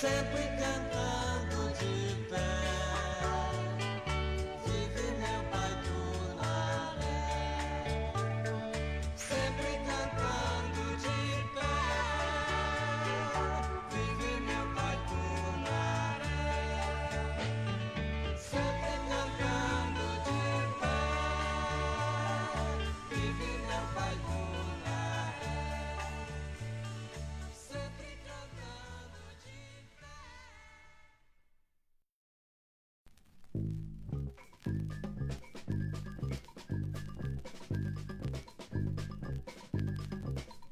sempre cantando de pé. Vive meu pai Tunaré, sempre cantando de pé. Vive meu pai Tunaré, sempre cantando de pé. Vive meu pai Tunaré, sempre cantando de pé.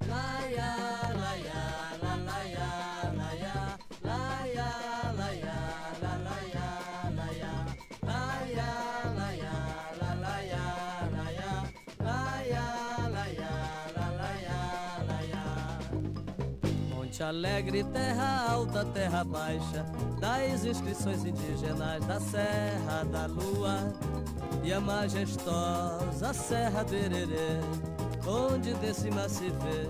Laia, laia, la laia, laia, laia, laia, la laia, laia, laia, laia, la laia, laia, laia, laia, la laia, laia. Monte Alegre, terra alta, terra baixa, das inscrições indígenas da Serra da Lua e a majestosa Serra do Hererê, onde de cima se vê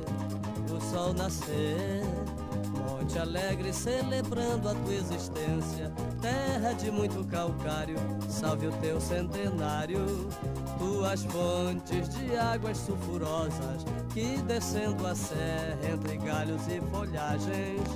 o sol nascer. Monte Alegre, celebrando a tua existência, terra de muito calcário, salve o teu centenário. Tuas fontes de águas sulfurosas que descendo a serra entre galhos e folhagens,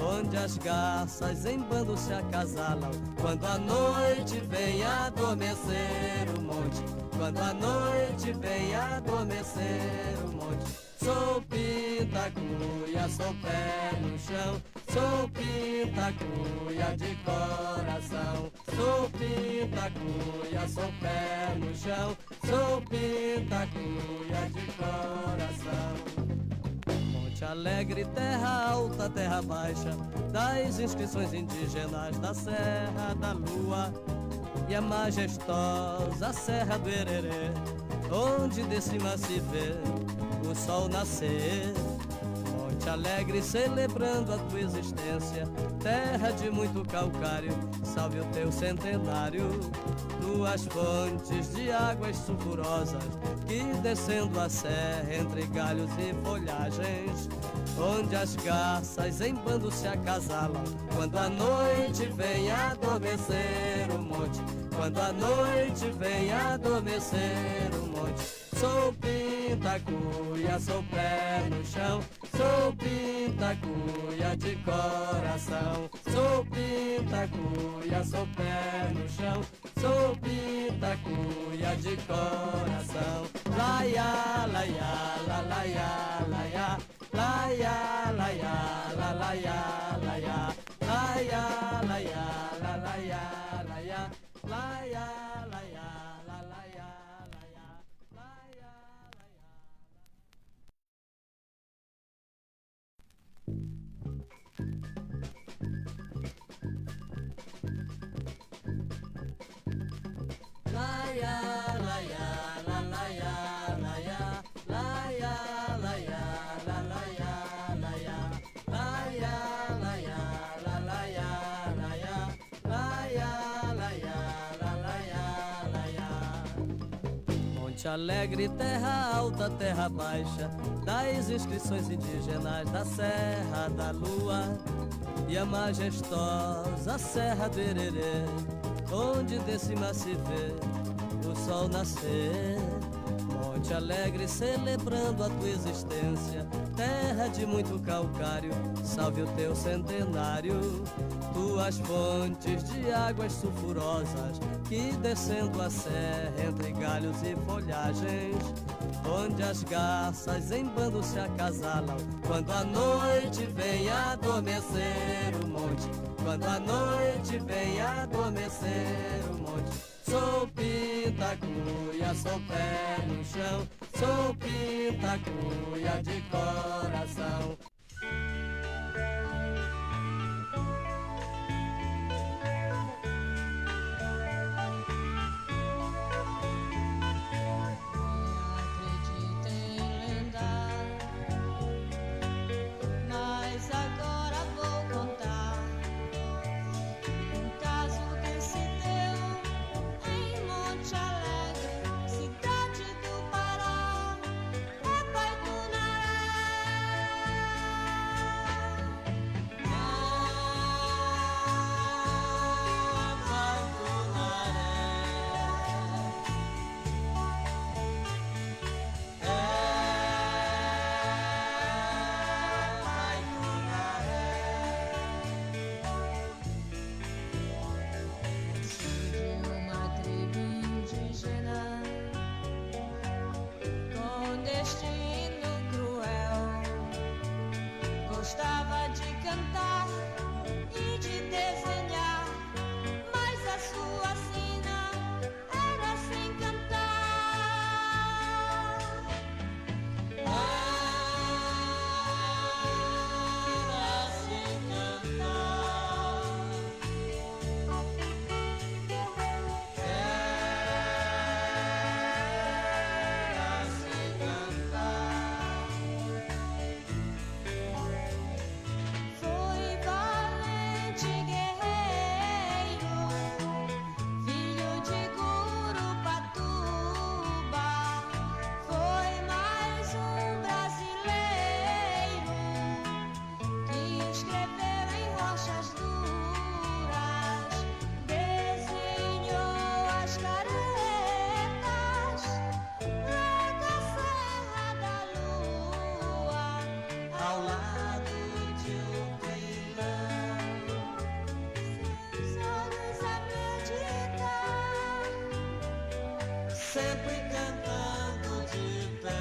onde as garças em bando se acasalam quando a noite vem adormecer o monte. Quando a noite vem adormecer o monte. Sou pintacuia, sou pé no chão, sou pintacuia de coração. Sou pintacuia, sou pé no chão, sou pintacuia de coração. Monte Alegre, terra alta, terra baixa, das inscrições indígenas da Serra da Lua e a majestosa Serra do Hererê, onde de cima se vê o sol nascer. Monte Alegre, celebrando a tua existência, terra de muito calcário, salve o teu centenário. Tuas fontes de águas sulfurosas que descendo a serra entre galhos e folhagens, onde as garças em bando se acasalam quando a noite vem adormecer o monte. Quando a noite vem adormecer o monte. Sou pintacuia, sou pé no chão, sou pintacuia de coração. Sou pintacuia, sou pé no chão, sou pintacuia de coração. Laia, laia, la laia, laia, laia, laia, la laia, laia, laia, laia, la laia, laia, laia, laia, la laia, laia, laia, laia. Laia, laia, la laia, laia, laia, laia, la laia, laia, laia, laia, la laia, laia, laia, laia, la laia, laia. Monte Alegre, terra alta, terra baixa, das inscrições indígenas da Serra da Lua e a majestosa Serra do Hererê, onde de cima se vê o sol nascer. Monte Alegre, celebrando a tua existência, terra de muito calcário, salve o teu centenário. Tuas fontes de águas sulfurosas que descendo a serra entre galhos e folhagens, onde as garças em bando se acasalam quando a noite vem adormecer o monte. Quando a noite vem adormecer o monte. Sou pintacuia, sou pé no chão, sou pintacuia de coração. cantar e de desenhar, mas a sua sina era sem cantar. Era sem cantar. Era sem cantar. Foi valente guerreiro, filho de Gurupatuba. Foi mais um brasileiro que escreveu em rochas duras, desenhou as caretas lá da Serra da Lua, ao lado de um pilão, seus olhos a meditar, sempre cantando de pé.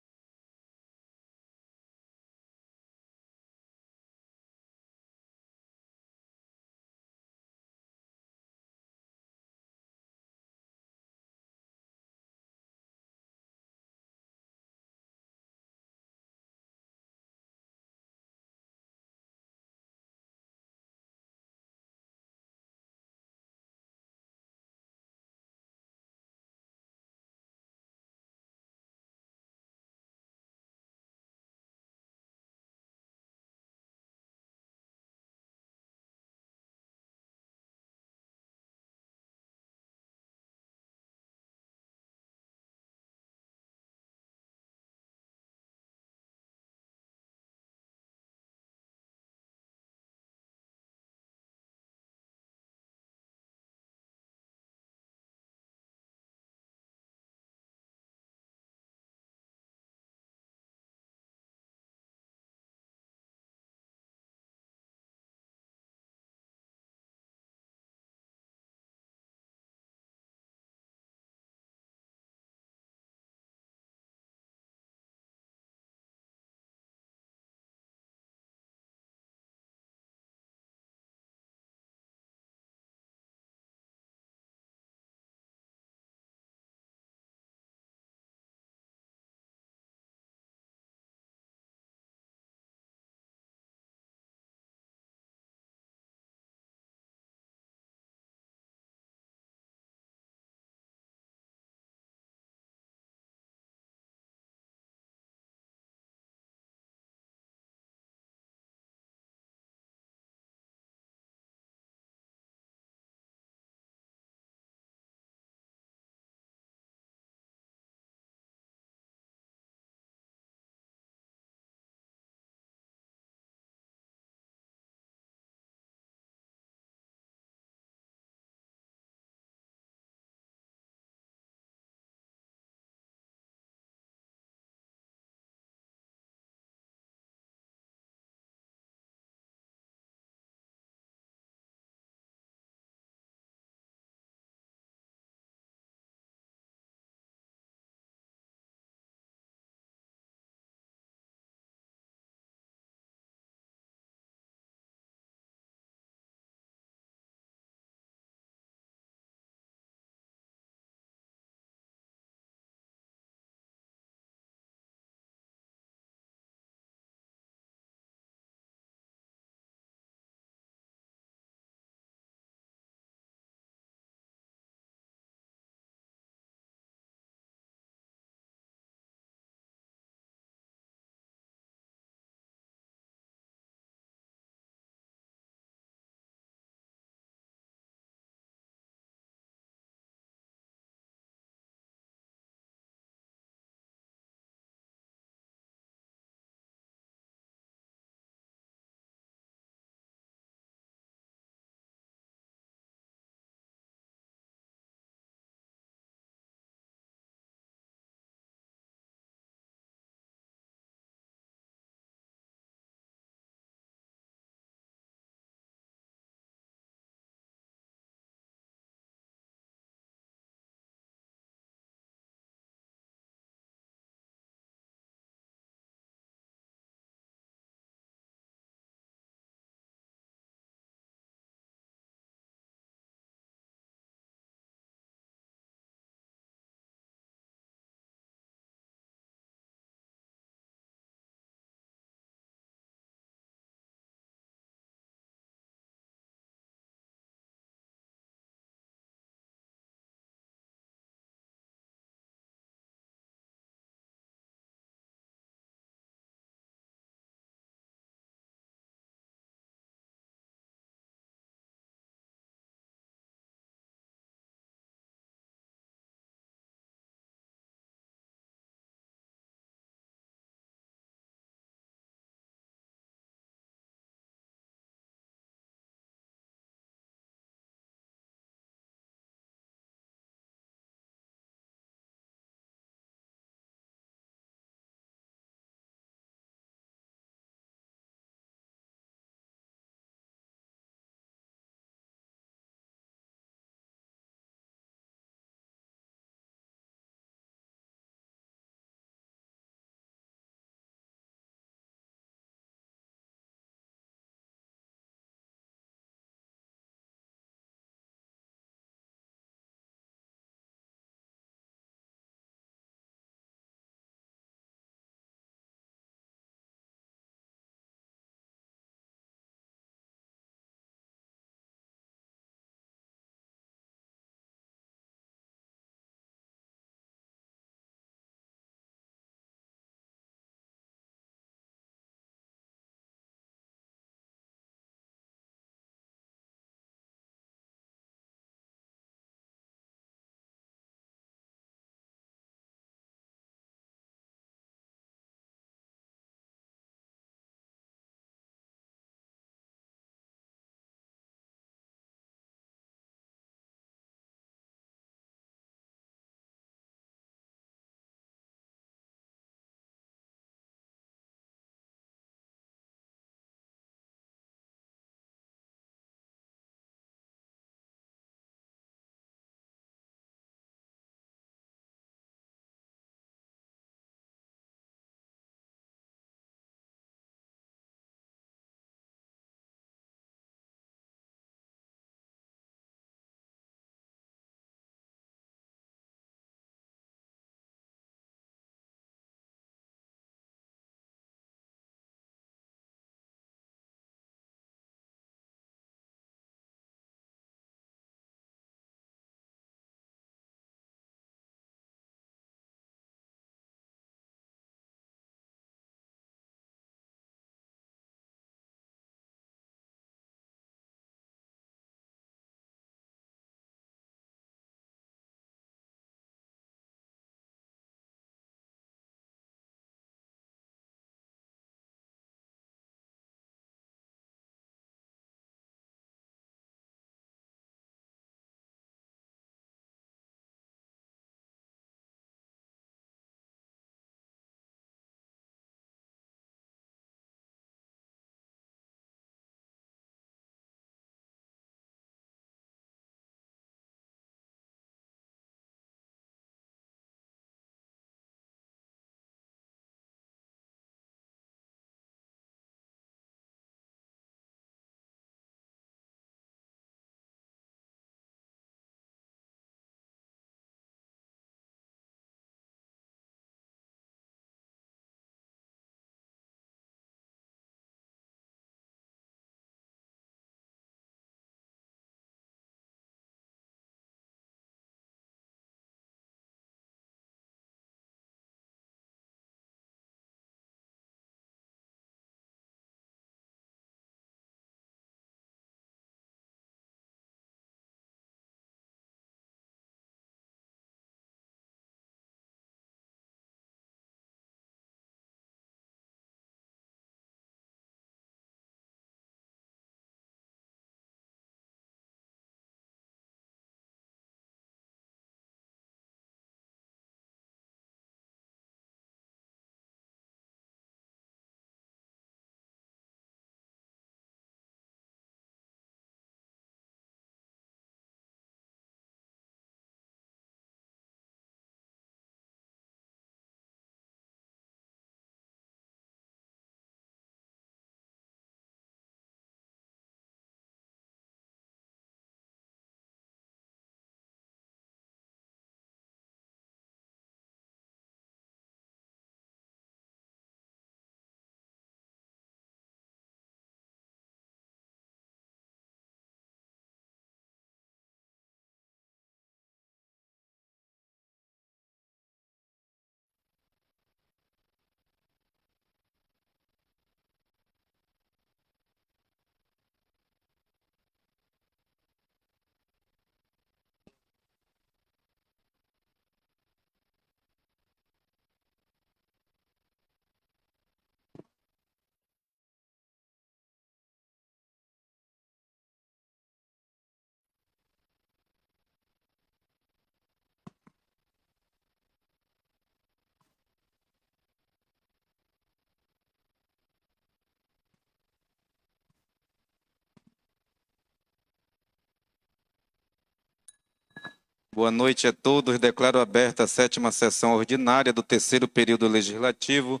Boa noite a todos. Declaro aberta a 7ª sessão ordinária do 3º período legislativo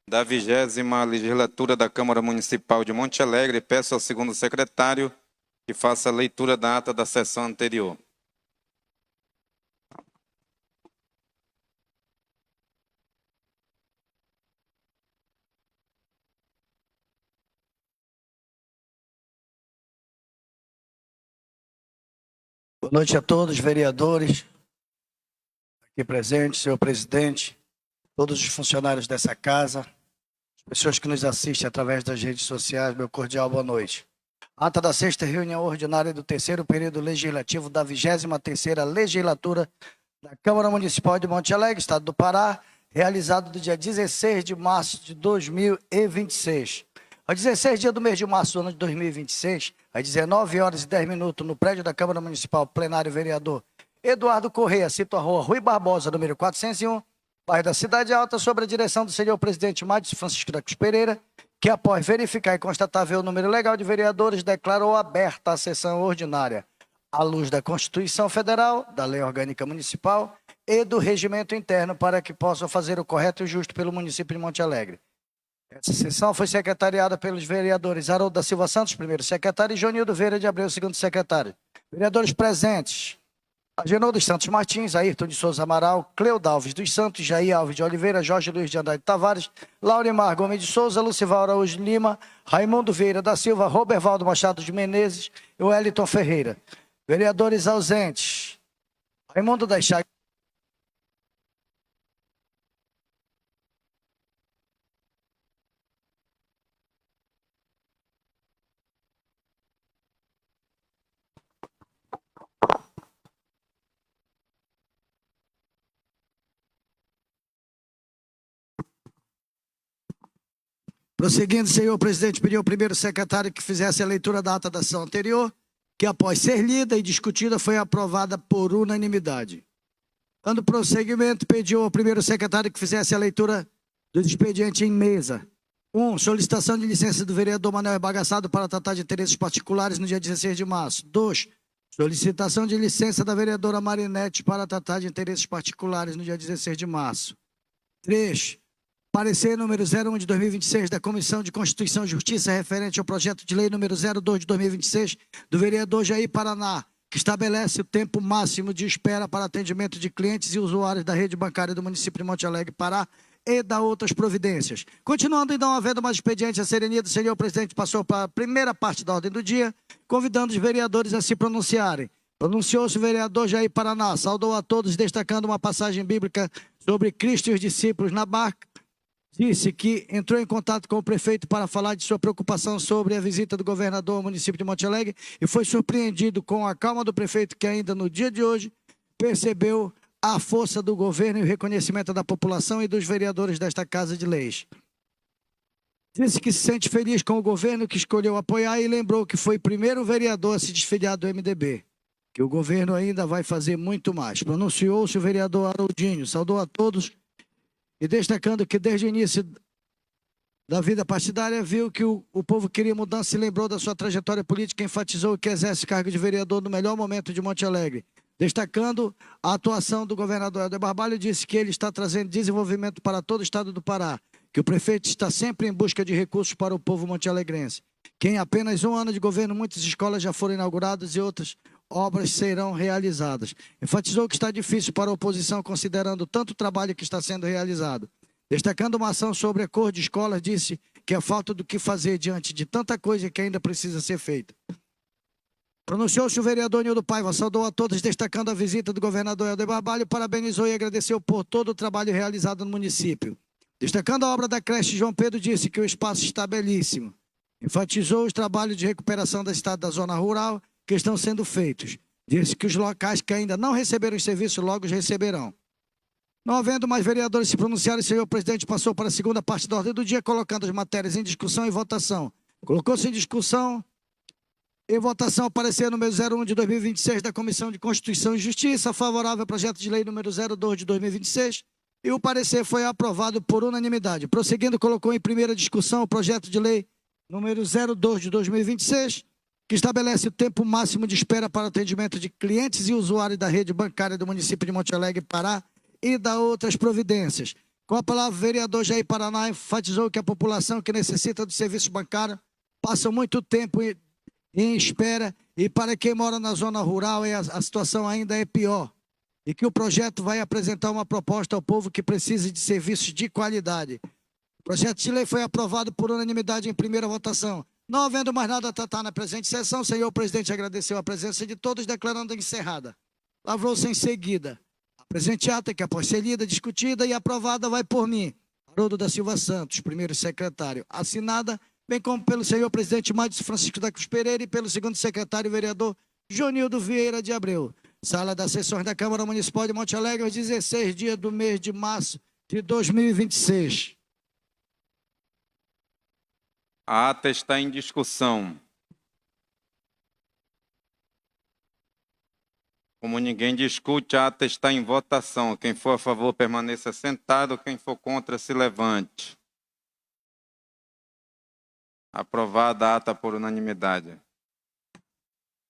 da 20ª legislatura da Câmara Municipal de Monte Alegre. Peço ao segundo secretário que faça a leitura da ata da sessão anterior. Boa noite a todos, vereadores aqui presentes, senhor presidente, todos os funcionários dessa casa, as pessoas que nos assistem através das redes sociais, meu cordial boa noite. Ata da 6ª reunião ordinária do 3º período legislativo da 23ª legislatura da Câmara Municipal de Monte Alegre, Estado do Pará, realizado do dia 16 de março de 2026. Ao 16 dia do mês de março do ano de 2026, às 19 horas e 10 minutos, no prédio da Câmara Municipal, plenário vereador Eduardo Correia, cito a rua Rui Barbosa, número 401, bairro da Cidade Alta, sob a direção do senhor presidente Márcio Francisco da Cruz Pereira, que após verificar e constatar ver o número legal de vereadores, declarou aberta a sessão ordinária, à luz da Constituição Federal, da Lei Orgânica Municipal e do Regimento Interno, para que possam fazer o correto e justo pelo município de Monte Alegre. Essa sessão foi secretariada pelos vereadores Haroldo da Silva Santos, primeiro secretário, e Jonildo Vieira de Abreu, segundo secretário. Vereadores presentes: Agenor dos Santos Martins, Ayrton de Souza Amaral, Cleuda Alves dos Santos, Jair Alves de Oliveira, Jorge Luiz de Andrade Tavares, Laurimar Gomes de Souza, Lucival Araújo Lima, Raimundo Vieira da Silva, Robervaldo Machado de Menezes e Wellington Ferreira. Vereadores ausentes: Raimundo das Chagas. Prosseguindo, senhor presidente, pediu ao primeiro secretário que fizesse a leitura da ata da sessão anterior, que após ser lida e discutida foi aprovada por unanimidade. Dando prosseguimento, pediu ao primeiro secretário que fizesse a leitura do expediente em mesa. 1. Solicitação de licença do vereador Manuel Bagaçado para tratar de interesses particulares no dia 16 de março. 2. Solicitação de licença da vereadora Marinete para tratar de interesses particulares no dia 16 de março. 3. Parecer número 01 de 2026 da Comissão de Constituição e Justiça referente ao projeto de lei número 02 de 2026 do vereador Jair Paraná, que estabelece o tempo máximo de espera para atendimento de clientes e usuários da rede bancária do município de Monte Alegre, Pará, e da outras providências. Continuando, então, havendo mais expediente, a serenia do senhor presidente passou para a primeira parte da ordem do dia, convidando os vereadores a se pronunciarem. Pronunciou-se o vereador Jair Paraná, saudou a todos, destacando uma passagem bíblica sobre Cristo e os discípulos na barca. Disse que entrou em contato com o prefeito para falar de sua preocupação sobre a visita do governador ao município de Monte Alegre e foi surpreendido com a calma do prefeito, que ainda no dia de hoje percebeu a força do governo e o reconhecimento da população e dos vereadores desta Casa de Leis. Disse que se sente feliz com o governo que escolheu apoiar e lembrou que foi o primeiro vereador a se desfiliar do MDB, que o governo ainda vai fazer muito mais. Pronunciou-se o vereador Haroldinho, saudou a todos e destacando que desde o início da vida partidária viu que o povo queria mudança e lembrou da sua trajetória política, enfatizou que exerce o cargo de vereador no melhor momento de Monte Alegre. Destacando a atuação do governador Helder Barbalho, disse que ele está trazendo desenvolvimento para todo o estado do Pará, que o prefeito está sempre em busca de recursos para o povo montealegrense, que em apenas um ano de governo muitas escolas já foram inauguradas e outras obras serão realizadas. Enfatizou que está difícil para a oposição, considerando tanto o trabalho que está sendo realizado. Destacando uma ação sobre a cor de escolas, disse que é falta do que fazer diante de tanta coisa que ainda precisa ser feita. Pronunciou-se o vereador Nildo Paiva, saudou a todos, destacando a visita do governador Helder Barbalho, parabenizou e agradeceu por todo o trabalho realizado no município. Destacando a obra da creche João Pedro, disse que o espaço está belíssimo. Enfatizou os trabalhos de recuperação da cidade da zona rural que estão sendo feitos. Disse que os locais que ainda não receberam os serviços logo os receberão. Não havendo mais vereadores se pronunciarem, o senhor presidente passou para a segunda parte da ordem do dia, colocando as matérias em discussão e votação. Colocou-se em discussão e votação o parecer número 01 de 2026 da Comissão de Constituição e Justiça, favorável ao projeto de lei número 02 de 2026, e o parecer foi aprovado por unanimidade. Prosseguindo, colocou em primeira discussão o projeto de lei número 02 de 2026, que estabelece o tempo máximo de espera para atendimento de clientes e usuários da rede bancária do município de Monte Alegre, Pará, e da outras providências. Com a palavra, o vereador Jair Paraná enfatizou que a população que necessita do serviço bancário passa muito tempo em espera, e para quem mora na zona rural a situação ainda é pior, e que o projeto vai apresentar uma proposta ao povo que precisa de serviços de qualidade. O projeto de lei foi aprovado por unanimidade em primeira votação. Não havendo mais nada a tratar na presente sessão, o senhor presidente agradeceu a presença de todos, declarando encerrada. Lavrou-se em seguida a presente ata, que após ser lida, discutida e aprovada, vai por mim, Haroldo da Silva Santos, primeiro secretário, assinada, bem como pelo senhor presidente Mádcio Francisco da Cruz Pereira e pelo segundo secretário, vereador Jonildo Vieira de Abreu. Sala das sessões da Câmara Municipal de Monte Alegre, aos 16 dias do mês de março de 2026. A ata está em discussão. Como ninguém discute, a ata está em votação. Quem for a favor, permaneça sentado. Quem for contra, se levante. Aprovada a ata por unanimidade.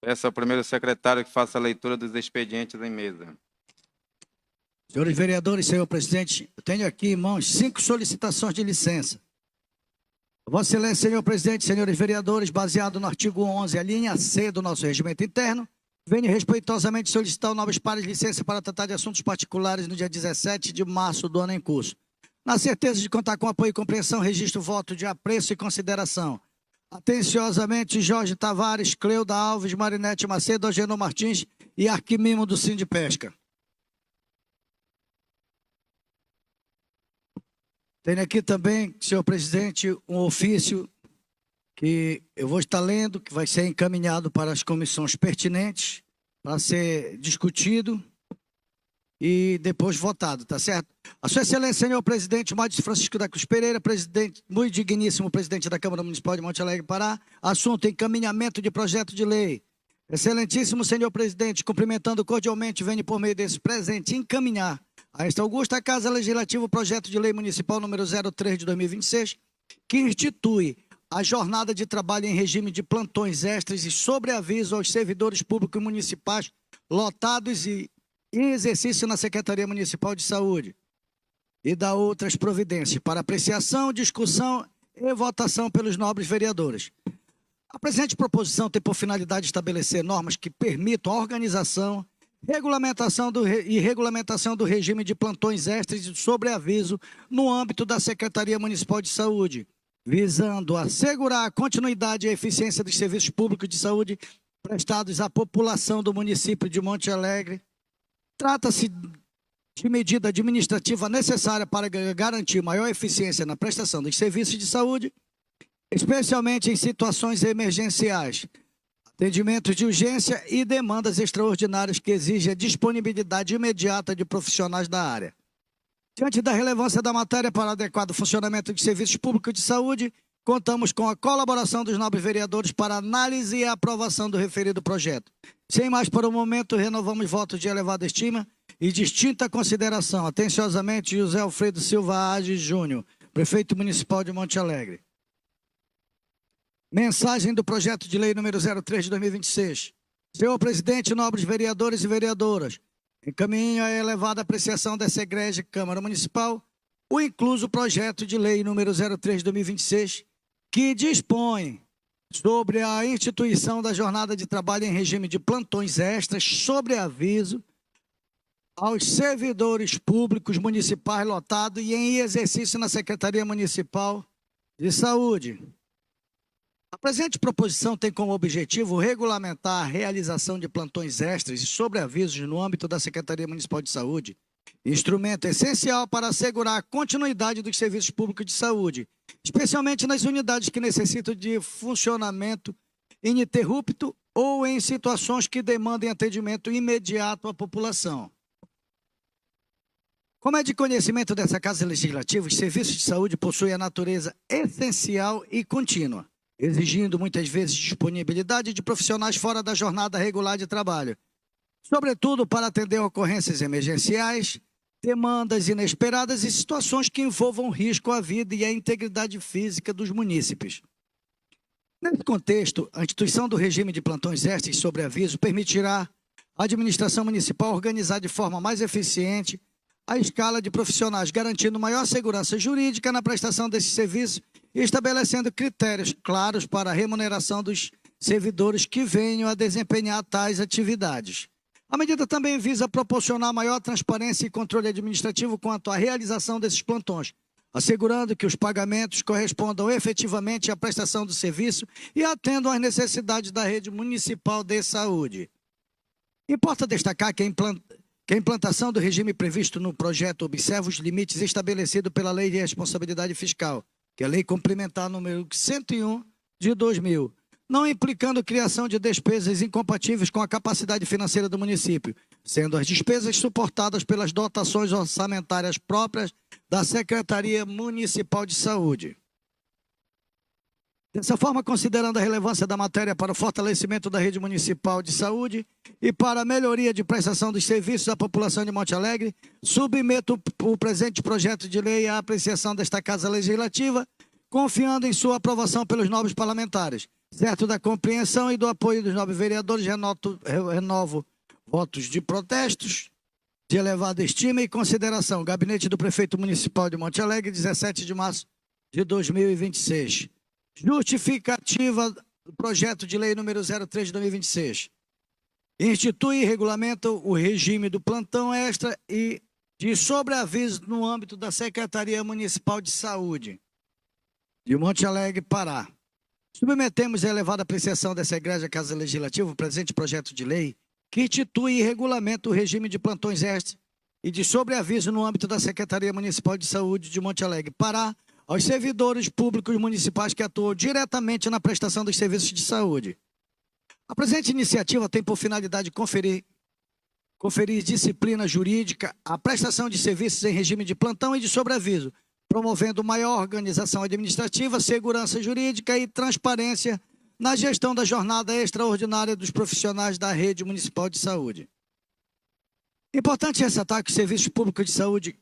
Peço ao primeiro secretário que faça a leitura dos expedientes em mesa. Senhores vereadores, senhor presidente, eu tenho aqui em mãos 5 solicitações de licença. Vossa Excelência, senhor presidente, senhores vereadores, baseado no artigo 11, a linha C do nosso regimento interno, venho respeitosamente solicitar novos pares de licença para tratar de assuntos particulares no dia 17 de março do ano em curso. Na certeza de contar com apoio e compreensão, registro o voto de apreço e consideração. Atenciosamente, Jorge Tavares, Cleuda Alves, Marinete Macedo, Agenor Martins e Arquimimo do Sindipesca. Tenho aqui também, senhor presidente, um ofício que eu vou estar lendo, que vai ser encaminhado para as comissões pertinentes, para ser discutido e depois votado, tá certo? A sua excelência, senhor presidente Mádcio Francisco da Cruz Pereira, presidente, muito digníssimo presidente da Câmara Municipal de Monte Alegre, Pará, assunto encaminhamento de projeto de lei. Excelentíssimo senhor presidente, cumprimentando cordialmente, venho por meio desse presente encaminhar a esta augusta Casa Legislativa o projeto de lei municipal número 03 de 2026, que institui a jornada de trabalho em regime de plantões extras e sobreaviso aos servidores públicos municipais lotados e em exercício na Secretaria Municipal de Saúde e da outras providências para apreciação, discussão e votação pelos nobres vereadores. A presente proposição tem por finalidade estabelecer normas que permitam a organização, regulamentação do regime de plantões extras e sobreaviso no âmbito da Secretaria Municipal de Saúde, visando assegurar a continuidade e a eficiência dos serviços públicos de saúde prestados à população do município de Monte Alegre. Trata-se de medida administrativa necessária para garantir maior eficiência na prestação dos serviços de saúde, especialmente em situações emergenciais, atendimentos de urgência e demandas extraordinárias que exigem a disponibilidade imediata de profissionais da área. Diante da relevância da matéria para o adequado funcionamento dos serviços públicos de saúde, contamos com a colaboração dos nobres vereadores para análise e aprovação do referido projeto. Sem mais por um momento, renovamos votos de elevada estima e distinta consideração. Atenciosamente, José Alfredo Silva Age Júnior, prefeito municipal de Monte Alegre. Mensagem do projeto de lei número 03 de 2026. Senhor presidente, nobres vereadores e vereadoras, encaminho a elevada apreciação dessa egrégia Câmara Municipal o incluso projeto de lei número 03 de 2026, que dispõe sobre a instituição da jornada de trabalho em regime de plantões extras, sobre aviso aos servidores públicos municipais lotados e em exercício na Secretaria Municipal de Saúde. A presente proposição tem como objetivo regulamentar a realização de plantões extras e sobreavisos no âmbito da Secretaria Municipal de Saúde, instrumento essencial para assegurar a continuidade dos serviços públicos de saúde, especialmente nas unidades que necessitam de funcionamento ininterrupto ou em situações que demandem atendimento imediato à população. Como é de conhecimento dessa Casa Legislativa, os serviços de saúde possuem a natureza essencial e contínua, exigindo muitas vezes disponibilidade de profissionais fora da jornada regular de trabalho, sobretudo para atender ocorrências emergenciais, demandas inesperadas e situações que envolvam risco à vida e à integridade física dos munícipes. Nesse contexto, a instituição do regime de plantões extras e sobreaviso permitirá à administração municipal organizar de forma mais eficiente a escala de profissionais, garantindo maior segurança jurídica na prestação desses serviços e estabelecendo critérios claros para a remuneração dos servidores que venham a desempenhar tais atividades. A medida também visa proporcionar maior transparência e controle administrativo quanto à realização desses plantões, assegurando que os pagamentos correspondam efetivamente à prestação do serviço e atendam às necessidades da rede municipal de saúde. Importa destacar que a implantação do regime previsto no projeto observa os limites estabelecidos pela Lei de Responsabilidade Fiscal, que é a Lei Complementar número 101 de 2000, não implicando criação de despesas incompatíveis com a capacidade financeira do município, sendo as despesas suportadas pelas dotações orçamentárias próprias da Secretaria Municipal de Saúde. Dessa forma, considerando a relevância da matéria para o fortalecimento da rede municipal de saúde e para a melhoria de prestação dos serviços à população de Monte Alegre, submeto o presente projeto de lei à apreciação desta Casa Legislativa, confiando em sua aprovação pelos nobres parlamentares. Certo da compreensão e do apoio dos nobres vereadores, renovo votos de protestos, de elevada estima e consideração. Gabinete do Prefeito Municipal de Monte Alegre, 17 de março de 2026. Justificativa do projeto de lei número 03 de 2026. Institui e regulamenta o regime do plantão extra e de sobreaviso no âmbito da Secretaria Municipal de Saúde de Monte Alegre, Pará. Submetemos a elevada apreciação dessa Igreja Casa Legislativa o presente projeto de lei que institui e regulamenta o regime de plantões extras e de sobreaviso no âmbito da Secretaria Municipal de Saúde de Monte Alegre, Pará, aos servidores públicos municipais que atuam diretamente na prestação dos serviços de saúde. A presente iniciativa tem por finalidade conferir disciplina jurídica à prestação de serviços em regime de plantão e de sobreaviso, promovendo maior organização administrativa, segurança jurídica e transparência na gestão da jornada extraordinária dos profissionais da rede municipal de saúde. Importante ressaltar que os serviços públicos de saúde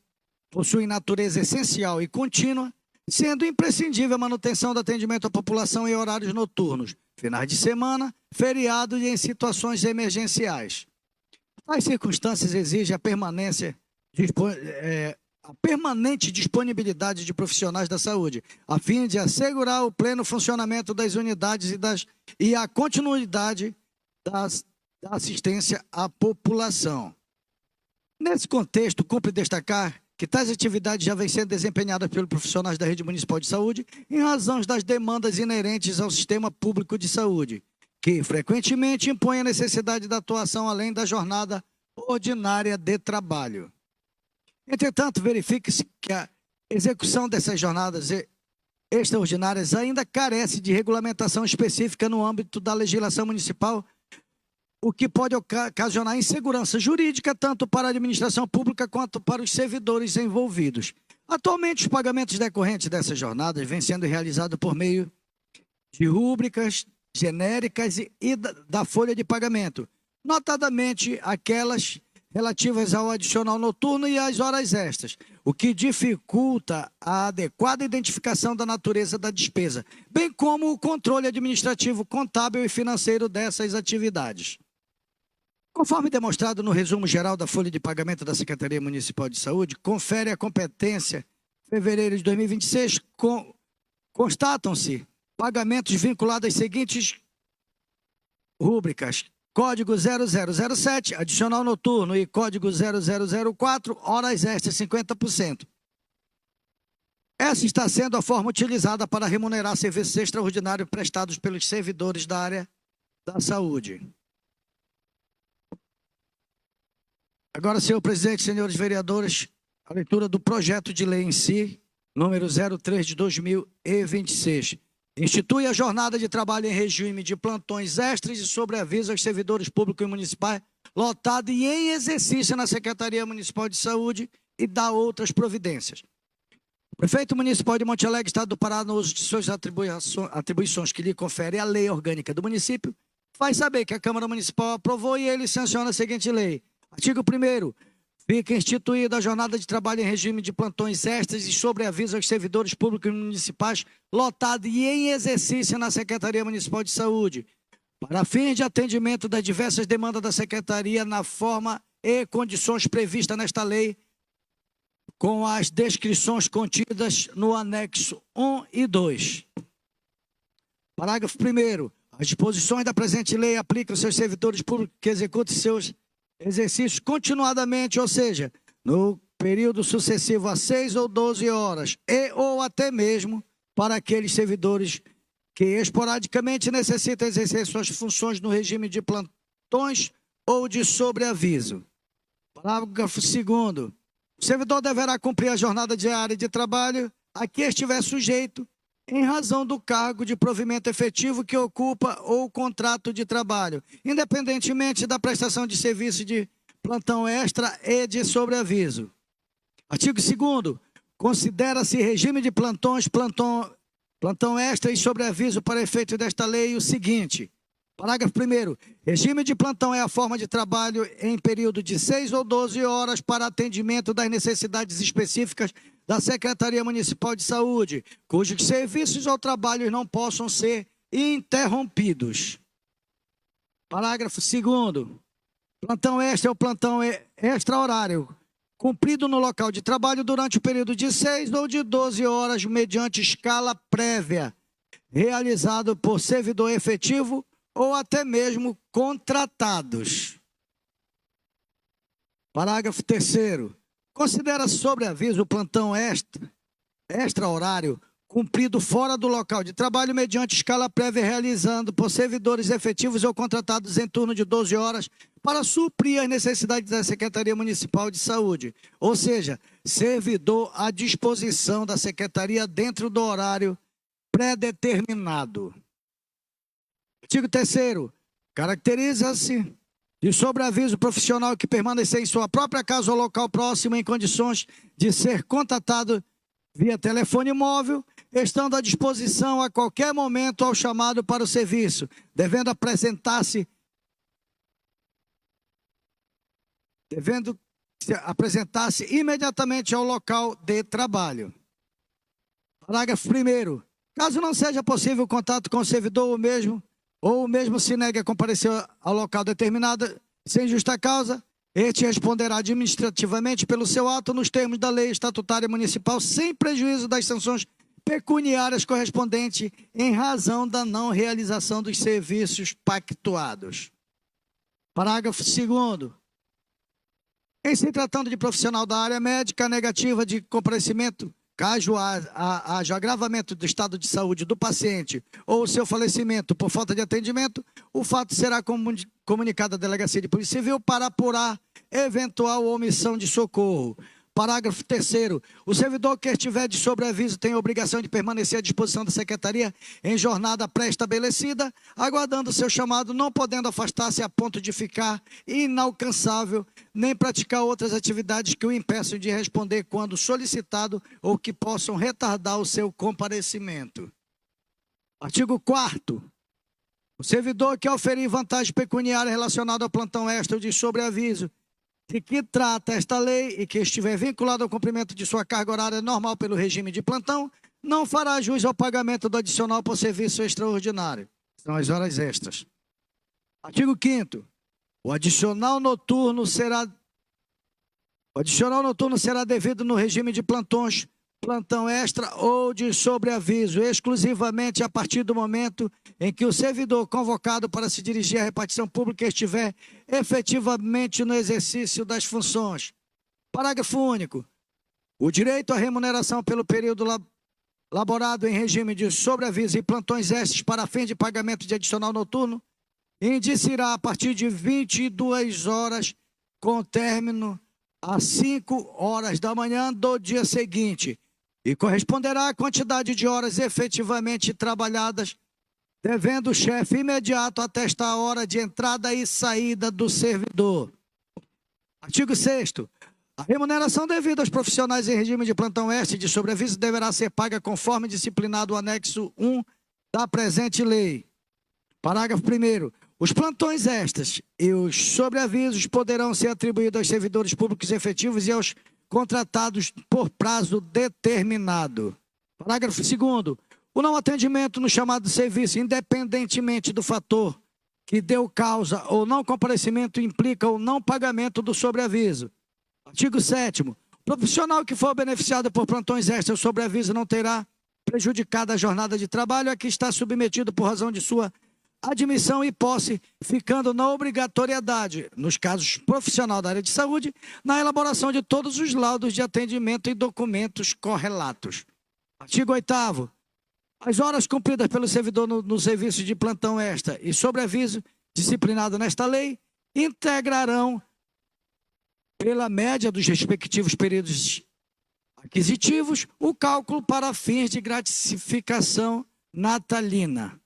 possuem natureza essencial e contínua, sendo imprescindível a manutenção do atendimento à população em horários noturnos, finais de semana, feriados e em situações emergenciais. Tais circunstâncias exigem a permanente disponibilidade de profissionais da saúde, a fim de assegurar o pleno funcionamento das unidades e a continuidade da assistência à população. Nesse contexto, cumpre destacar que tais atividades já vêm sendo desempenhadas pelos profissionais da rede municipal de saúde em razão das demandas inerentes ao sistema público de saúde, que frequentemente impõem a necessidade da atuação além da jornada ordinária de trabalho. Entretanto, verifica-se que a execução dessas jornadas extraordinárias ainda carece de regulamentação específica no âmbito da legislação municipal, o que pode ocasionar insegurança jurídica tanto para a administração pública quanto para os servidores envolvidos. Atualmente, os pagamentos decorrentes dessas jornadas vêm sendo realizados por meio de rúbricas genéricas e da folha de pagamento, notadamente aquelas relativas ao adicional noturno e às horas extras, o que dificulta a adequada identificação da natureza da despesa, bem como o controle administrativo, contábil e financeiro dessas atividades. Conforme demonstrado no resumo geral da folha de pagamento da Secretaria Municipal de Saúde, confere a competência, em fevereiro de 2026, constatam-se pagamentos vinculados às seguintes rúbricas: Código 0007, adicional noturno, e Código 0004, horas extras, 50%. Essa está sendo a forma utilizada para remunerar serviços extraordinários prestados pelos servidores da área da saúde. Agora, senhor presidente, senhores vereadores, a leitura do projeto de lei em si, número 03 de 2026. Institui a jornada de trabalho em regime de plantões extras e sobreaviso aos servidores públicos e municipais, lotado e em exercício na Secretaria Municipal de Saúde, e dá outras providências. O Prefeito Municipal de Monte Alegre, Estado do Pará, no uso de suas atribuições que lhe confere a lei orgânica do município, faz saber que a Câmara Municipal aprovou e ele sanciona a seguinte lei. Artigo 1º. Fica instituída a jornada de trabalho em regime de plantões extras e sobreaviso aos servidores públicos municipais lotados e em exercício na Secretaria Municipal de Saúde, para fins de atendimento das diversas demandas da Secretaria na forma e condições previstas nesta lei, com as descrições contidas no anexo 1 e 2. Parágrafo 1º. As disposições da presente lei aplicam aos seus servidores públicos que executem seus exercícios continuadamente, ou seja, no período sucessivo a 6 ou 12 horas, e ou até mesmo para aqueles servidores que esporadicamente necessitam exercer suas funções no regime de plantões ou de sobreaviso. Parágrafo 2º. O servidor deverá cumprir a jornada diária de trabalho a que estiver sujeito em razão do cargo de provimento efetivo que ocupa ou contrato de trabalho, independentemente da prestação de serviço de plantão extra e de sobreaviso. Artigo 2º. Considera-se regime de plantões, plantão extra e sobreaviso para efeito desta lei o seguinte. Parágrafo 1º. Regime de plantão é a forma de trabalho em período de 6 ou 12 horas para atendimento das necessidades específicas da Secretaria Municipal de Saúde, cujos serviços ou trabalhos não possam ser interrompidos. Parágrafo 2º. Plantão extra é o plantão extra-horário, cumprido no local de trabalho durante o período de 6 ou de 12 horas, mediante escala prévia, realizado por servidor efetivo ou até mesmo contratados. Parágrafo 3º. Considera sobreaviso o plantão extra-horário cumprido fora do local de trabalho mediante escala prévia realizando por servidores efetivos ou contratados em turno de 12 horas para suprir as necessidades da Secretaria Municipal de Saúde. Ou seja, servidor à disposição da Secretaria dentro do horário pré-determinado. Artigo 3º. Caracteriza-se de sobreaviso profissional que permanecer em sua própria casa ou local próximo em condições de ser contatado via telefone móvel, estando à disposição a qualquer momento ao chamado para o serviço, devendo apresentar-se imediatamente ao local de trabalho. Parágrafo 1º. Caso não seja possível o contato com o servidor ou o mesmo se negue a comparecer ao local determinado sem justa causa, este responderá administrativamente pelo seu ato nos termos da lei estatutária municipal, sem prejuízo das sanções pecuniárias correspondentes em razão da não realização dos serviços pactuados. Parágrafo 2º. Em se tratando de profissional da área médica, a negativa de comparecimento, caso haja agravamento do estado de saúde do paciente ou seu falecimento por falta de atendimento, o fato será comunicado à Delegacia de Polícia Civil para apurar eventual omissão de socorro. Parágrafo 3º. O servidor que estiver de sobreaviso tem a obrigação de permanecer à disposição da Secretaria em jornada pré-estabelecida, aguardando seu chamado, não podendo afastar-se a ponto de ficar inalcançável, nem praticar outras atividades que o impeçam de responder quando solicitado ou que possam retardar o seu comparecimento. Artigo 4º. O servidor que oferir vantagem pecuniária relacionada ao plantão extra ou de sobreaviso, de que trata esta lei e que estiver vinculado ao cumprimento de sua carga horária normal pelo regime de plantão, não fará jus ao pagamento do adicional por serviço extraordinário. São as horas extras. Artigo 5º. O adicional noturno será devido no regime de plantões, plantão extra ou de sobreaviso, exclusivamente a partir do momento em que o servidor convocado para se dirigir à repartição pública estiver efetivamente no exercício das funções. Parágrafo único. O direito à remuneração pelo período laborado em regime de sobreaviso e plantões extras para fim de pagamento de adicional noturno indicirá a partir de 22 horas com término às 5 horas da manhã do dia seguinte e corresponderá à quantidade de horas efetivamente trabalhadas, devendo o chefe imediato atestar a hora de entrada e saída do servidor. Artigo 6º. A remuneração devida aos profissionais em regime de plantão extra e de sobreaviso deverá ser paga conforme disciplinado o anexo 1 da presente lei. Parágrafo 1º. Os plantões extras e os sobreavisos poderão ser atribuídos aos servidores públicos efetivos e aos contratados por prazo determinado. Parágrafo 2º. O não atendimento no chamado serviço, independentemente do fator que deu causa ou não comparecimento, implica o não pagamento do sobreaviso. Artigo 7º. O profissional que for beneficiado por plantões extras ou sobreaviso não terá prejudicado a jornada de trabalho a que está submetido por razão de sua admissão e posse, ficando na obrigatoriedade, nos casos profissional da área de saúde, na elaboração de todos os laudos de atendimento e documentos correlatos. Artigo 8º. As horas cumpridas pelo servidor no serviço de plantão extra e sobreaviso disciplinado nesta lei integrarão, pela média dos respectivos períodos aquisitivos, o cálculo para fins de gratificação natalina.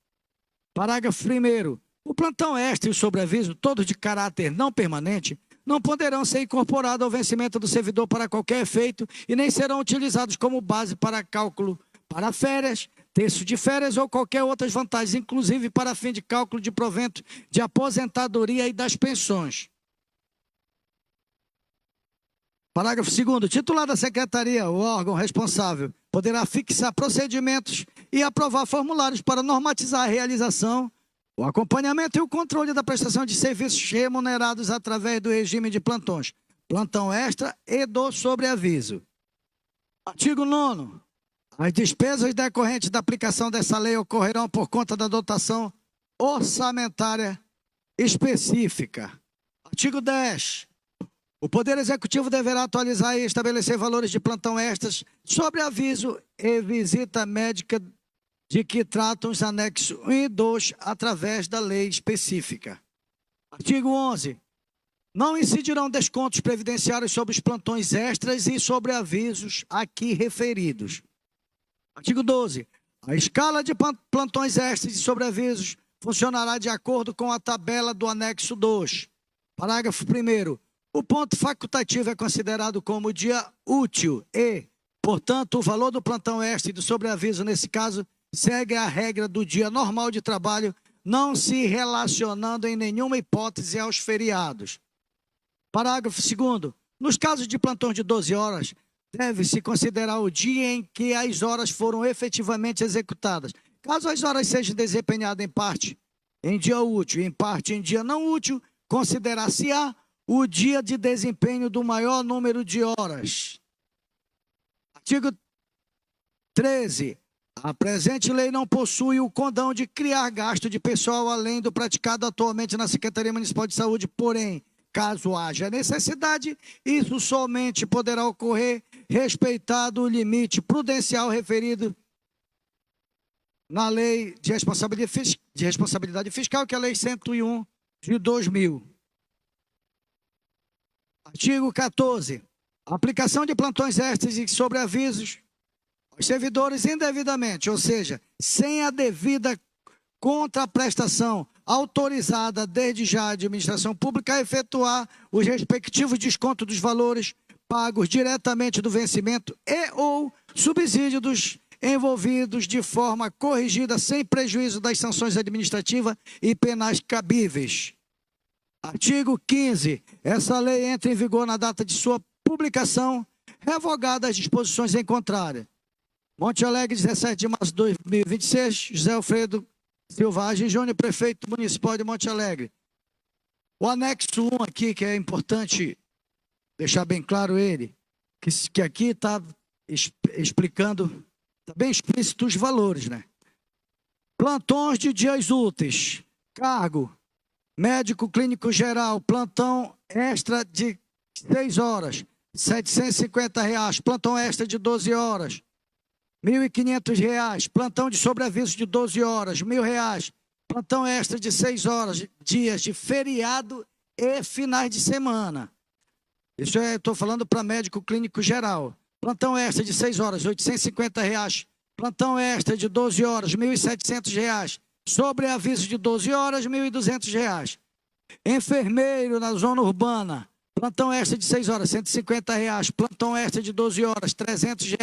Parágrafo 1º. O plantão extra e o sobreaviso, todos de caráter não permanente, não poderão ser incorporados ao vencimento do servidor para qualquer efeito e nem serão utilizados como base para cálculo para férias, terço de férias ou qualquer outras vantagens, inclusive para fim de cálculo de provento de aposentadoria e das pensões. Parágrafo 2º. O titular da secretaria, o órgão responsável, poderá fixar procedimentos e aprovar formulários para normatizar a realização, o acompanhamento e o controle da prestação de serviços remunerados através do regime de plantões, plantão extra e do sobreaviso. Artigo 9º. As despesas decorrentes da aplicação dessa lei ocorrerão por conta da dotação orçamentária específica. Artigo 10. O Poder Executivo deverá atualizar e estabelecer valores de plantão extras, sobreaviso e visita médica de que tratam os anexos 1 e 2 através da lei específica. Artigo 11. Não incidirão descontos previdenciários sobre os plantões extras e sobreavisos aqui referidos. Artigo 12. A escala de plantões extras e sobreavisos funcionará de acordo com a tabela do anexo 2. Parágrafo 1º. O ponto facultativo é considerado como dia útil e, portanto, o valor do plantão extra e do sobreaviso, nesse caso, segue a regra do dia normal de trabalho, não se relacionando em nenhuma hipótese aos feriados. Parágrafo 2º. Nos casos de plantões de 12 horas, deve-se considerar o dia em que as horas foram efetivamente executadas. Caso as horas sejam desempenhadas em parte em dia útil e em parte em dia não útil, considerar-se-á o dia de desempenho do maior número de horas. Artigo 13. A presente lei não possui o condão de criar gasto de pessoal além do praticado atualmente na Secretaria Municipal de Saúde, porém, caso haja necessidade, isso somente poderá ocorrer respeitado o limite prudencial referido na Lei de Responsabilidade Fiscal, que é a Lei 101 de 2000. Artigo 14. A aplicação de plantões extras e sobreavisos aos servidores indevidamente, ou seja, sem a devida contraprestação autorizada desde já a administração pública a efetuar os respectivos descontos dos valores pagos diretamente do vencimento e ou subsídio dos envolvidos de forma corrigida sem prejuízo das sanções administrativas e penais cabíveis. Artigo 15. Essa lei entra em vigor na data de sua publicação, revogada as disposições em contrário. Monte Alegre, 17 de março de 2026, José Alfredo Silvagem Júnior, prefeito municipal de Monte Alegre. O anexo 1 aqui, que é importante deixar bem claro ele, que aqui está explicando, está bem explícito os valores, né? Plantões de dias úteis, cargo, médico clínico geral, plantão extra de 6 horas, R$ 750, plantão extra de 12 horas, R$ 1.500, plantão de sobreaviso de 12 horas, R$ 1.000, plantão extra de 6 horas, dias de feriado e finais de semana. Isso estou falando para médico clínico geral. Plantão extra de 6 horas, R$ 850. Plantão extra de 12 horas, R$ 1.700. Sobreaviso de 12 horas, R$ 1.200. Enfermeiro na zona urbana, plantão extra de 6 horas, R$ 150. Plantão extra de 12 horas, R$ 300.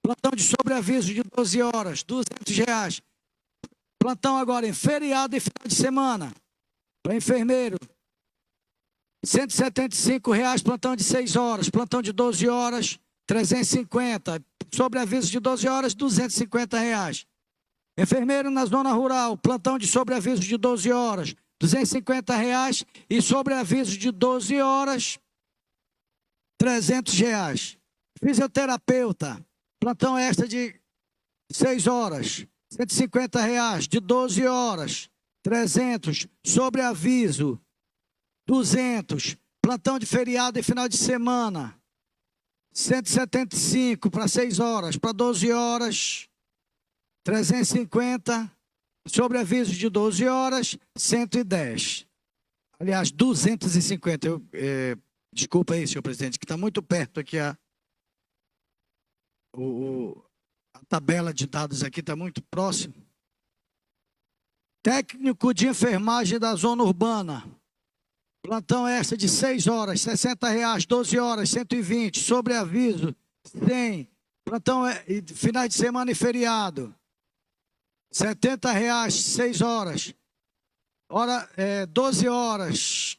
Plantão de sobreaviso de 12 horas, R$ 200. Plantão agora em feriado e final de semana, Para enfermeiro, R$ 175, plantão de 6 horas, plantão de 12 horas, R$ 350. Sobreaviso de 12 horas, R$ 250. Enfermeiro na zona rural, plantão de sobreaviso de 12 horas, R$ 250. E sobreaviso de 12 horas, R$ 300. Fisioterapeuta, plantão extra de 6 horas, R$ 150. De 12 horas, 300. Sobreaviso, 200. Plantão de feriado e final de semana, 175 para 6 horas. Para 12 horas, 350. Sobreaviso de 12 horas, 110. Aliás, 250. Desculpa aí, senhor presidente, que está muito perto aqui a tabela de dados aqui está muito próximo. Técnico de enfermagem da zona urbana. Plantão extra de 6 horas, R$ 60. 12 horas, 120. Sobreaviso, 100. Plantão finais de semana e feriado, R$ 70, 6 horas. 12 horas,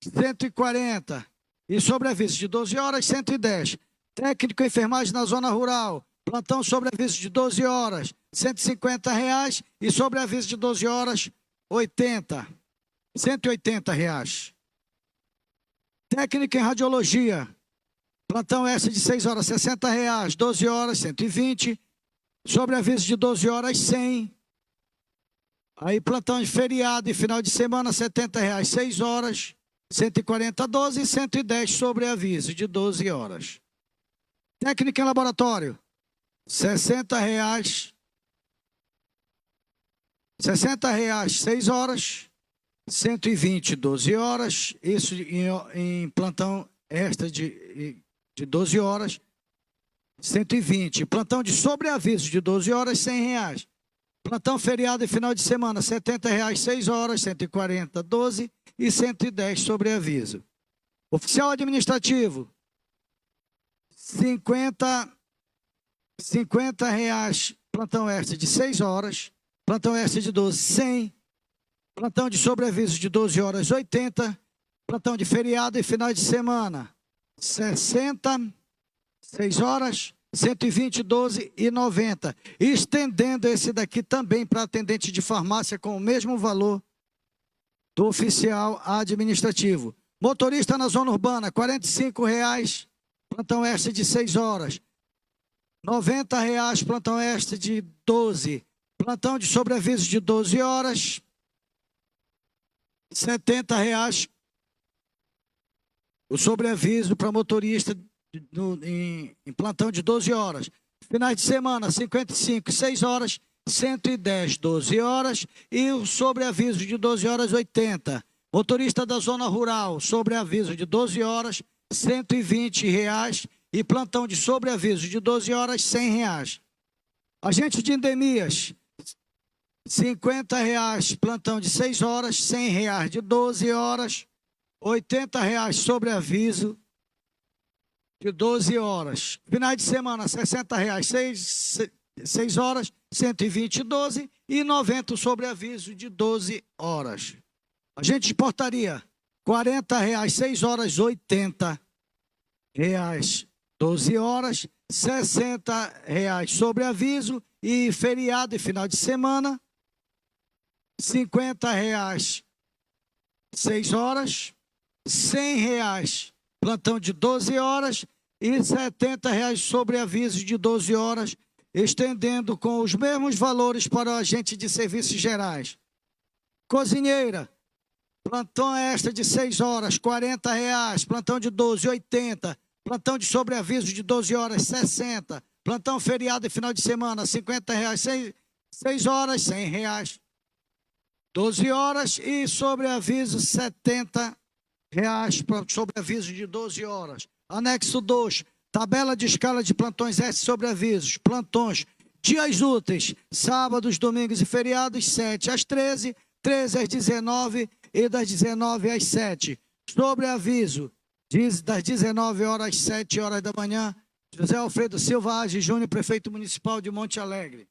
140. E sobreaviso de 12 horas, 110. Técnico de enfermagem na zona rural. Plantão sobreaviso de 12 horas, R$ 150. E sobreaviso de 12 horas, 80. 180 reais. Técnica em radiologia. Plantão extra de 6 horas, R$ 60. 12 horas, 120. Sobreaviso de 12 horas, 100. Aí plantão de feriado e final de semana, R$ 70. 6 horas, 140, 12 e 110 sobreaviso de 12 horas. Técnica em laboratório, R$ 60. R$ 60, 6 horas, 120, 12 horas. Isso em plantão extra de 12 horas, 120. Plantão de sobreaviso de 12 horas, R$ 100. Plantão feriado e final de semana, R$ 70, 6 horas, 140, 12 e 110 sobreaviso. Oficial administrativo, R$ 50 reais, plantão extra de 6 horas, plantão extra de 12, 100, plantão de sobreaviso de 12 horas, 80, plantão de feriado e final de semana, 60, 6 horas, 120, 12 e 90. Estendendo esse daqui também para atendente de farmácia com o mesmo valor do oficial administrativo. Motorista na zona urbana, R$ 45, plantão extra de 6 horas. R$ 90, plantão extra de 12. Plantão de sobreaviso de 12 horas. R$ 70. O sobreaviso para motorista em plantão de 12 horas. Finais de semana, 55, 6 horas, 110, 12 horas. E o sobreaviso de 12 horas, 80. Motorista da zona rural, sobreaviso de 12 horas, R$ 120. E plantão de sobreaviso de 12 horas, R$ 100. Agente de endemias, R$ 50, plantão de 6 horas, R$ 100 de 12 horas, R$ 80 sobreaviso de 12 horas. Finais de semana, R$ 60, 6 horas, 120, 12 e 90 sobreaviso de 12 horas. Agente de portaria, R$ 40, 6 horas, 80 reais, 12 horas, R$ 60 sobreaviso e feriado e final de semana, R$ 50, 6 horas, R$ 100 plantão de 12 horas e R$ 70 sobreaviso de 12 horas, estendendo com os mesmos valores para o agente de serviços gerais. Cozinheira, plantão extra de 6 horas, R$ 40, plantão de 12, 80, plantão de sobreaviso de 12 horas, 60, plantão feriado e final de semana, R$ 50, 6 horas, R$ 100, 12 horas e sobreaviso, R$ 70 para sobreaviso de 12 horas. Anexo 2, tabela de escala de plantões S sobreavisos, plantões, dias úteis, sábados, domingos e feriados, 7 às 13, 13 às 19 e das 19 às 7. Sobreaviso, das 19 horas às 7 horas da manhã, José Alfredo Silva Age Júnior, prefeito municipal de Monte Alegre.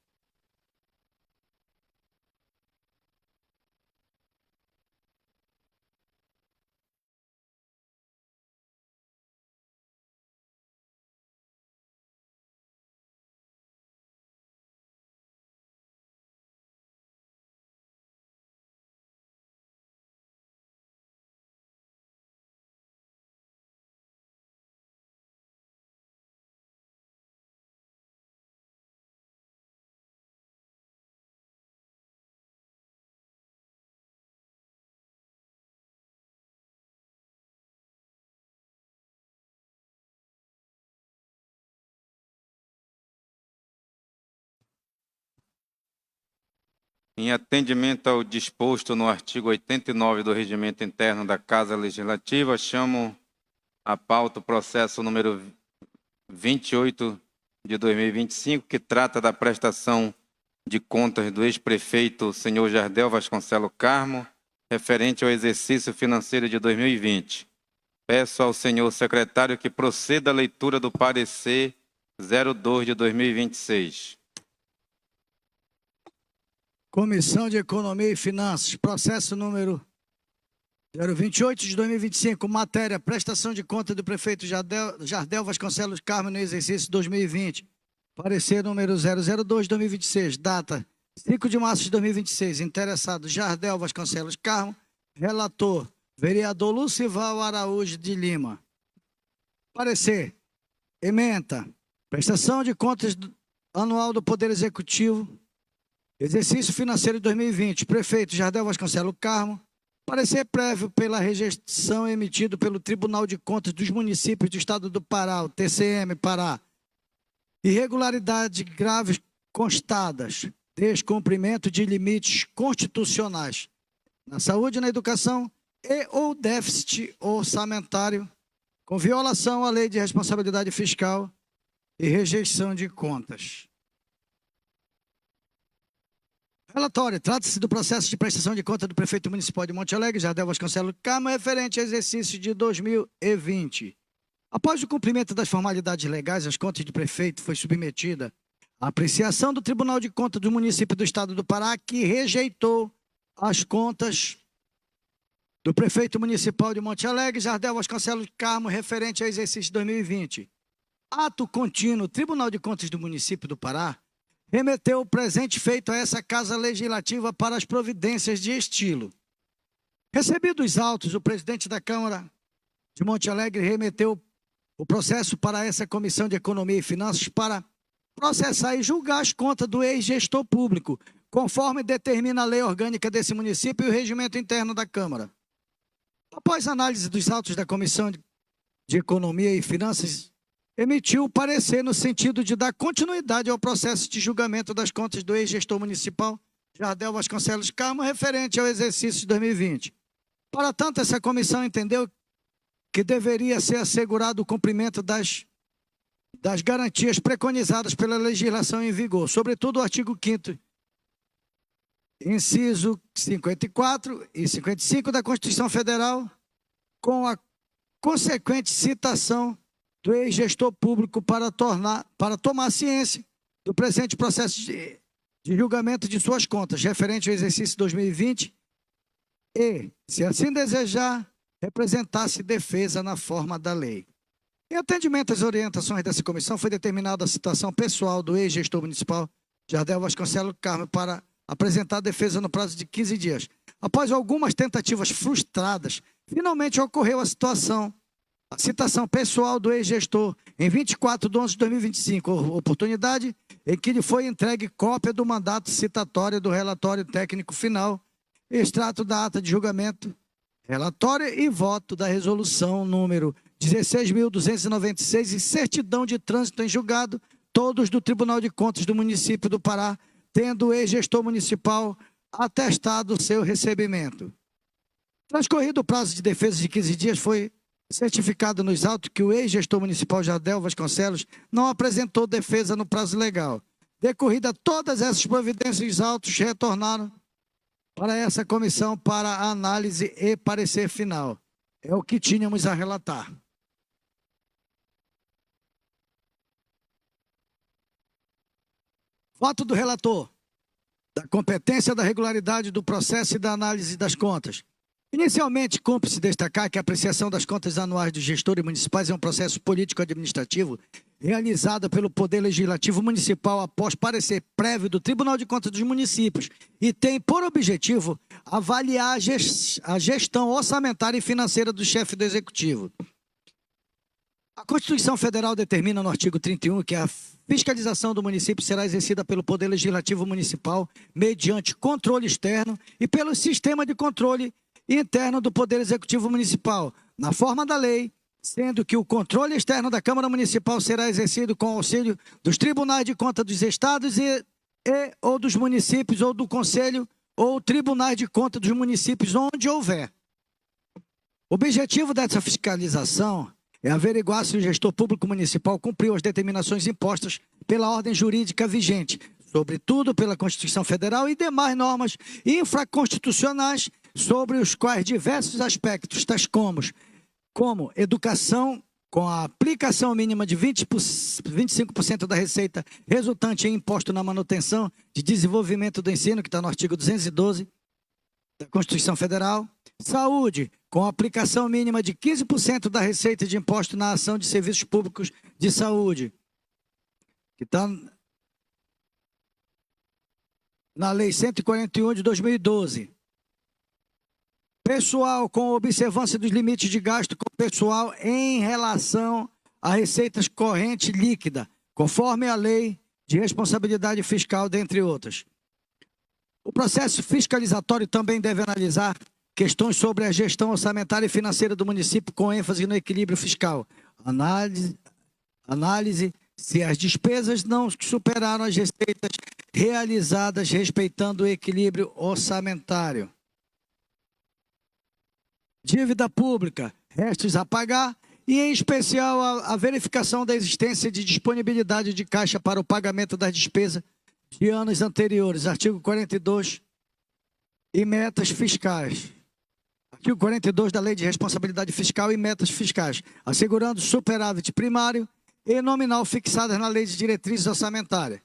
Em atendimento ao disposto no artigo 89 do Regimento Interno da Casa Legislativa, chamo a pauta o processo número 28 de 2025, que trata da prestação de contas do ex-prefeito senhor Jardel Vasconcelos Carmo, referente ao exercício financeiro de 2020. Peço ao senhor secretário que proceda à leitura do parecer 02 de 2026. Comissão de Economia e Finanças, processo número 028 de 2025, matéria, prestação de conta do prefeito Jardel Vasconcelos Carmo no exercício 2020. Parecer número 002 de 2026, data 5 de março de 2026, interessado Jardel Vasconcelos Carmo, relator, vereador Lucival Araújo de Lima. Parecer, ementa, prestação de contas anual do Poder Executivo, exercício financeiro de 2020, prefeito Jardel Vasconcelos Carmo, parecer prévio pela rejeição emitido pelo Tribunal de Contas dos Municípios do Estado do Pará, o TCM Pará, irregularidades graves constadas, descumprimento de limites constitucionais na saúde e na educação e ou déficit orçamentário, com violação à lei de responsabilidade fiscal e rejeição de contas. Relatório. Trata-se do processo de prestação de conta do prefeito municipal de Monte Alegre, Jardel Vasconcelos Carmo, referente ao exercício de 2020. Após o cumprimento das formalidades legais, as contas do prefeito foi submetida à apreciação do Tribunal de Contas do município do Estado do Pará, que rejeitou as contas do prefeito municipal de Monte Alegre, Jardel Vasconcelos Carmo, referente ao exercício de 2020. Ato contínuo, Tribunal de Contas do município do Pará remeteu o presente feito a essa Casa Legislativa para as providências de estilo. Recebidos os autos, o presidente da Câmara de Monte Alegre remeteu o processo para essa Comissão de Economia e Finanças para processar e julgar as contas do ex-gestor público, conforme determina a lei orgânica desse município e o regimento interno da Câmara. Após análise dos autos da Comissão de Economia e Finanças, emitiu o parecer no sentido de dar continuidade ao processo de julgamento das contas do ex-gestor municipal Jardel Vasconcelos Carmo, referente ao exercício de 2020. Para tanto, essa comissão entendeu que deveria ser assegurado o cumprimento das garantias preconizadas pela legislação em vigor, sobretudo o artigo 5º, inciso 54 e 55 da Constituição Federal, com a consequente citação do ex-gestor público para tomar ciência do presente processo de julgamento de suas contas, referente ao exercício 2020, e, se assim desejar, representar-se defesa na forma da lei. Em atendimento às orientações dessa comissão, foi determinada a situação pessoal do ex-gestor municipal Jardel Vasconcelos Carmo para apresentar a defesa no prazo de 15 dias. Após algumas tentativas frustradas, finalmente ocorreu a citação pessoal do ex-gestor em 24 de 11 de 2025, oportunidade em que lhe foi entregue cópia do mandato citatório do relatório técnico final, extrato da ata de julgamento, relatório e voto da resolução número 16.296 e certidão de trânsito em julgado, todos do Tribunal de Contas do município do Pará, tendo o ex-gestor municipal atestado seu recebimento. Transcorrido o prazo de defesa de 15 dias, foi certificado nos autos que o ex-gestor municipal Jardel Vasconcelos não apresentou defesa no prazo legal. Decorrida todas essas providências, os autos retornaram para essa comissão para análise e parecer final. É o que tínhamos a relatar. Voto do relator, da competência da regularidade do processo e da análise das contas. Inicialmente, cumpre-se destacar que a apreciação das contas anuais dos gestores municipais é um processo político-administrativo realizado pelo Poder Legislativo Municipal após parecer prévio do Tribunal de Contas dos Municípios e tem por objetivo avaliar a gestão orçamentária e financeira do chefe do Executivo. A Constituição Federal determina no artigo 31 que a fiscalização do município será exercida pelo Poder Legislativo Municipal mediante controle externo e pelo sistema de controle interno do Poder Executivo Municipal, na forma da lei, sendo que o controle externo da Câmara Municipal será exercido com auxílio dos Tribunais de Contas dos Estados e e ou dos municípios, ou do Conselho, ou tribunais de contas dos municípios, onde houver. O objetivo dessa fiscalização é averiguar se o gestor público municipal cumpriu as determinações impostas pela ordem jurídica vigente, sobretudo pela Constituição Federal e demais normas infraconstitucionais, sobre os quais diversos aspectos, tais como educação, com a aplicação mínima de 25% da receita resultante em imposto na manutenção de desenvolvimento do ensino, que está no artigo 212 da Constituição Federal. Saúde, com a aplicação mínima de 15% da receita de imposto na ação de serviços públicos de saúde, que está na Lei 141 de 2012. Pessoal, com observância dos limites de gasto com pessoal em relação a receitas corrente líquida, conforme a Lei de Responsabilidade Fiscal, dentre outras. O processo fiscalizatório também deve analisar questões sobre a gestão orçamentária e financeira do município, com ênfase no equilíbrio fiscal. Análise se as despesas não superaram as receitas realizadas, respeitando o equilíbrio orçamentário. Dívida pública, restos a pagar e, em especial, a verificação da existência de disponibilidade de caixa para o pagamento das despesas de anos anteriores. Artigo 42 e metas fiscais. Artigo 42 da Lei de Responsabilidade Fiscal e metas fiscais, assegurando superávit primário e nominal fixadas na Lei de Diretrizes Orçamentárias.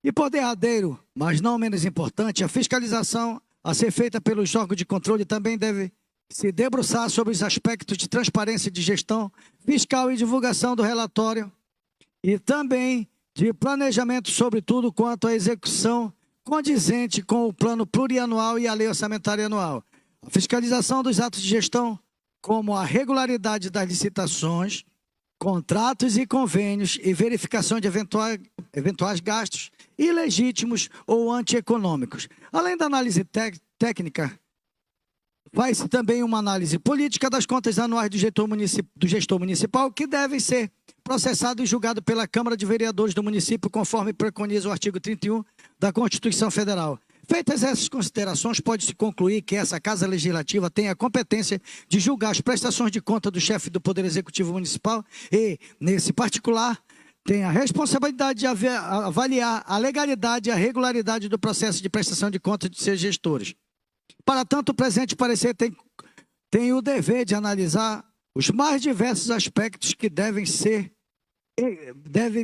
E por derradeiro, mas não menos importante, a fiscalização a ser feita pelos órgãos de controle também deve se debruçar sobre os aspectos de transparência de gestão fiscal e divulgação do relatório e também de planejamento, sobretudo quanto à execução condizente com o plano plurianual e a lei orçamentária anual. A fiscalização dos atos de gestão, como a regularidade das licitações, contratos e convênios e verificação de eventuais gastos ilegítimos ou antieconômicos. Além da análise técnica, faz-se também uma análise política das contas anuais do gestor municipal, que devem ser processado e julgado pela Câmara de Vereadores do município, conforme preconiza o artigo 31 da Constituição Federal. Feitas essas considerações, pode-se concluir que essa Casa Legislativa tem a competência de julgar as prestações de conta do chefe do Poder Executivo Municipal e, nesse particular, tem a responsabilidade de avaliar a legalidade e a regularidade do processo de prestação de contas de seus gestores. Para tanto, o presente parecer tem o dever de analisar os mais diversos aspectos que deve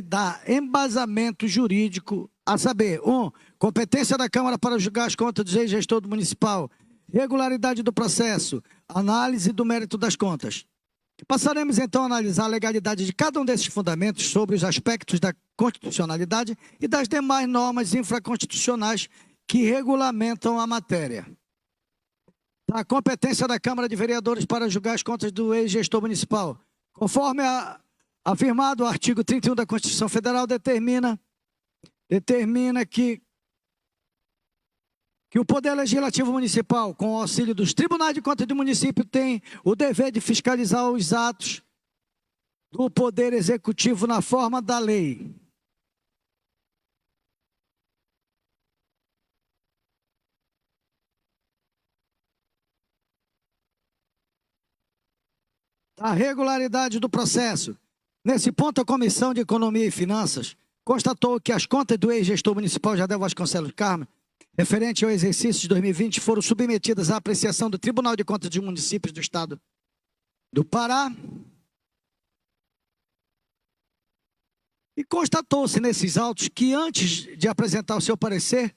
dar embasamento jurídico, a saber, 1. Competência da Câmara para julgar as contas do ex-gestor municipal, regularidade do processo, análise do mérito das contas. Passaremos então a analisar a legalidade de cada um desses fundamentos sobre os aspectos da constitucionalidade e das demais normas infraconstitucionais que regulamentam a matéria. Da competência da Câmara de Vereadores para julgar as contas do ex-gestor municipal, conforme afirmado o artigo 31 da Constituição Federal, determina que o Poder Legislativo Municipal, com o auxílio dos tribunais de contas do município, tem o dever de fiscalizar os atos do Poder Executivo na forma da lei. A regularidade do processo. Nesse ponto, a Comissão de Economia e Finanças constatou que as contas do ex-gestor municipal Jardel Vasconcelos Carmo, referente ao exercício de 2020, foram submetidas à apreciação do Tribunal de Contas dos Municípios do Estado do Pará. E constatou-se nesses autos que, antes de apresentar o seu parecer,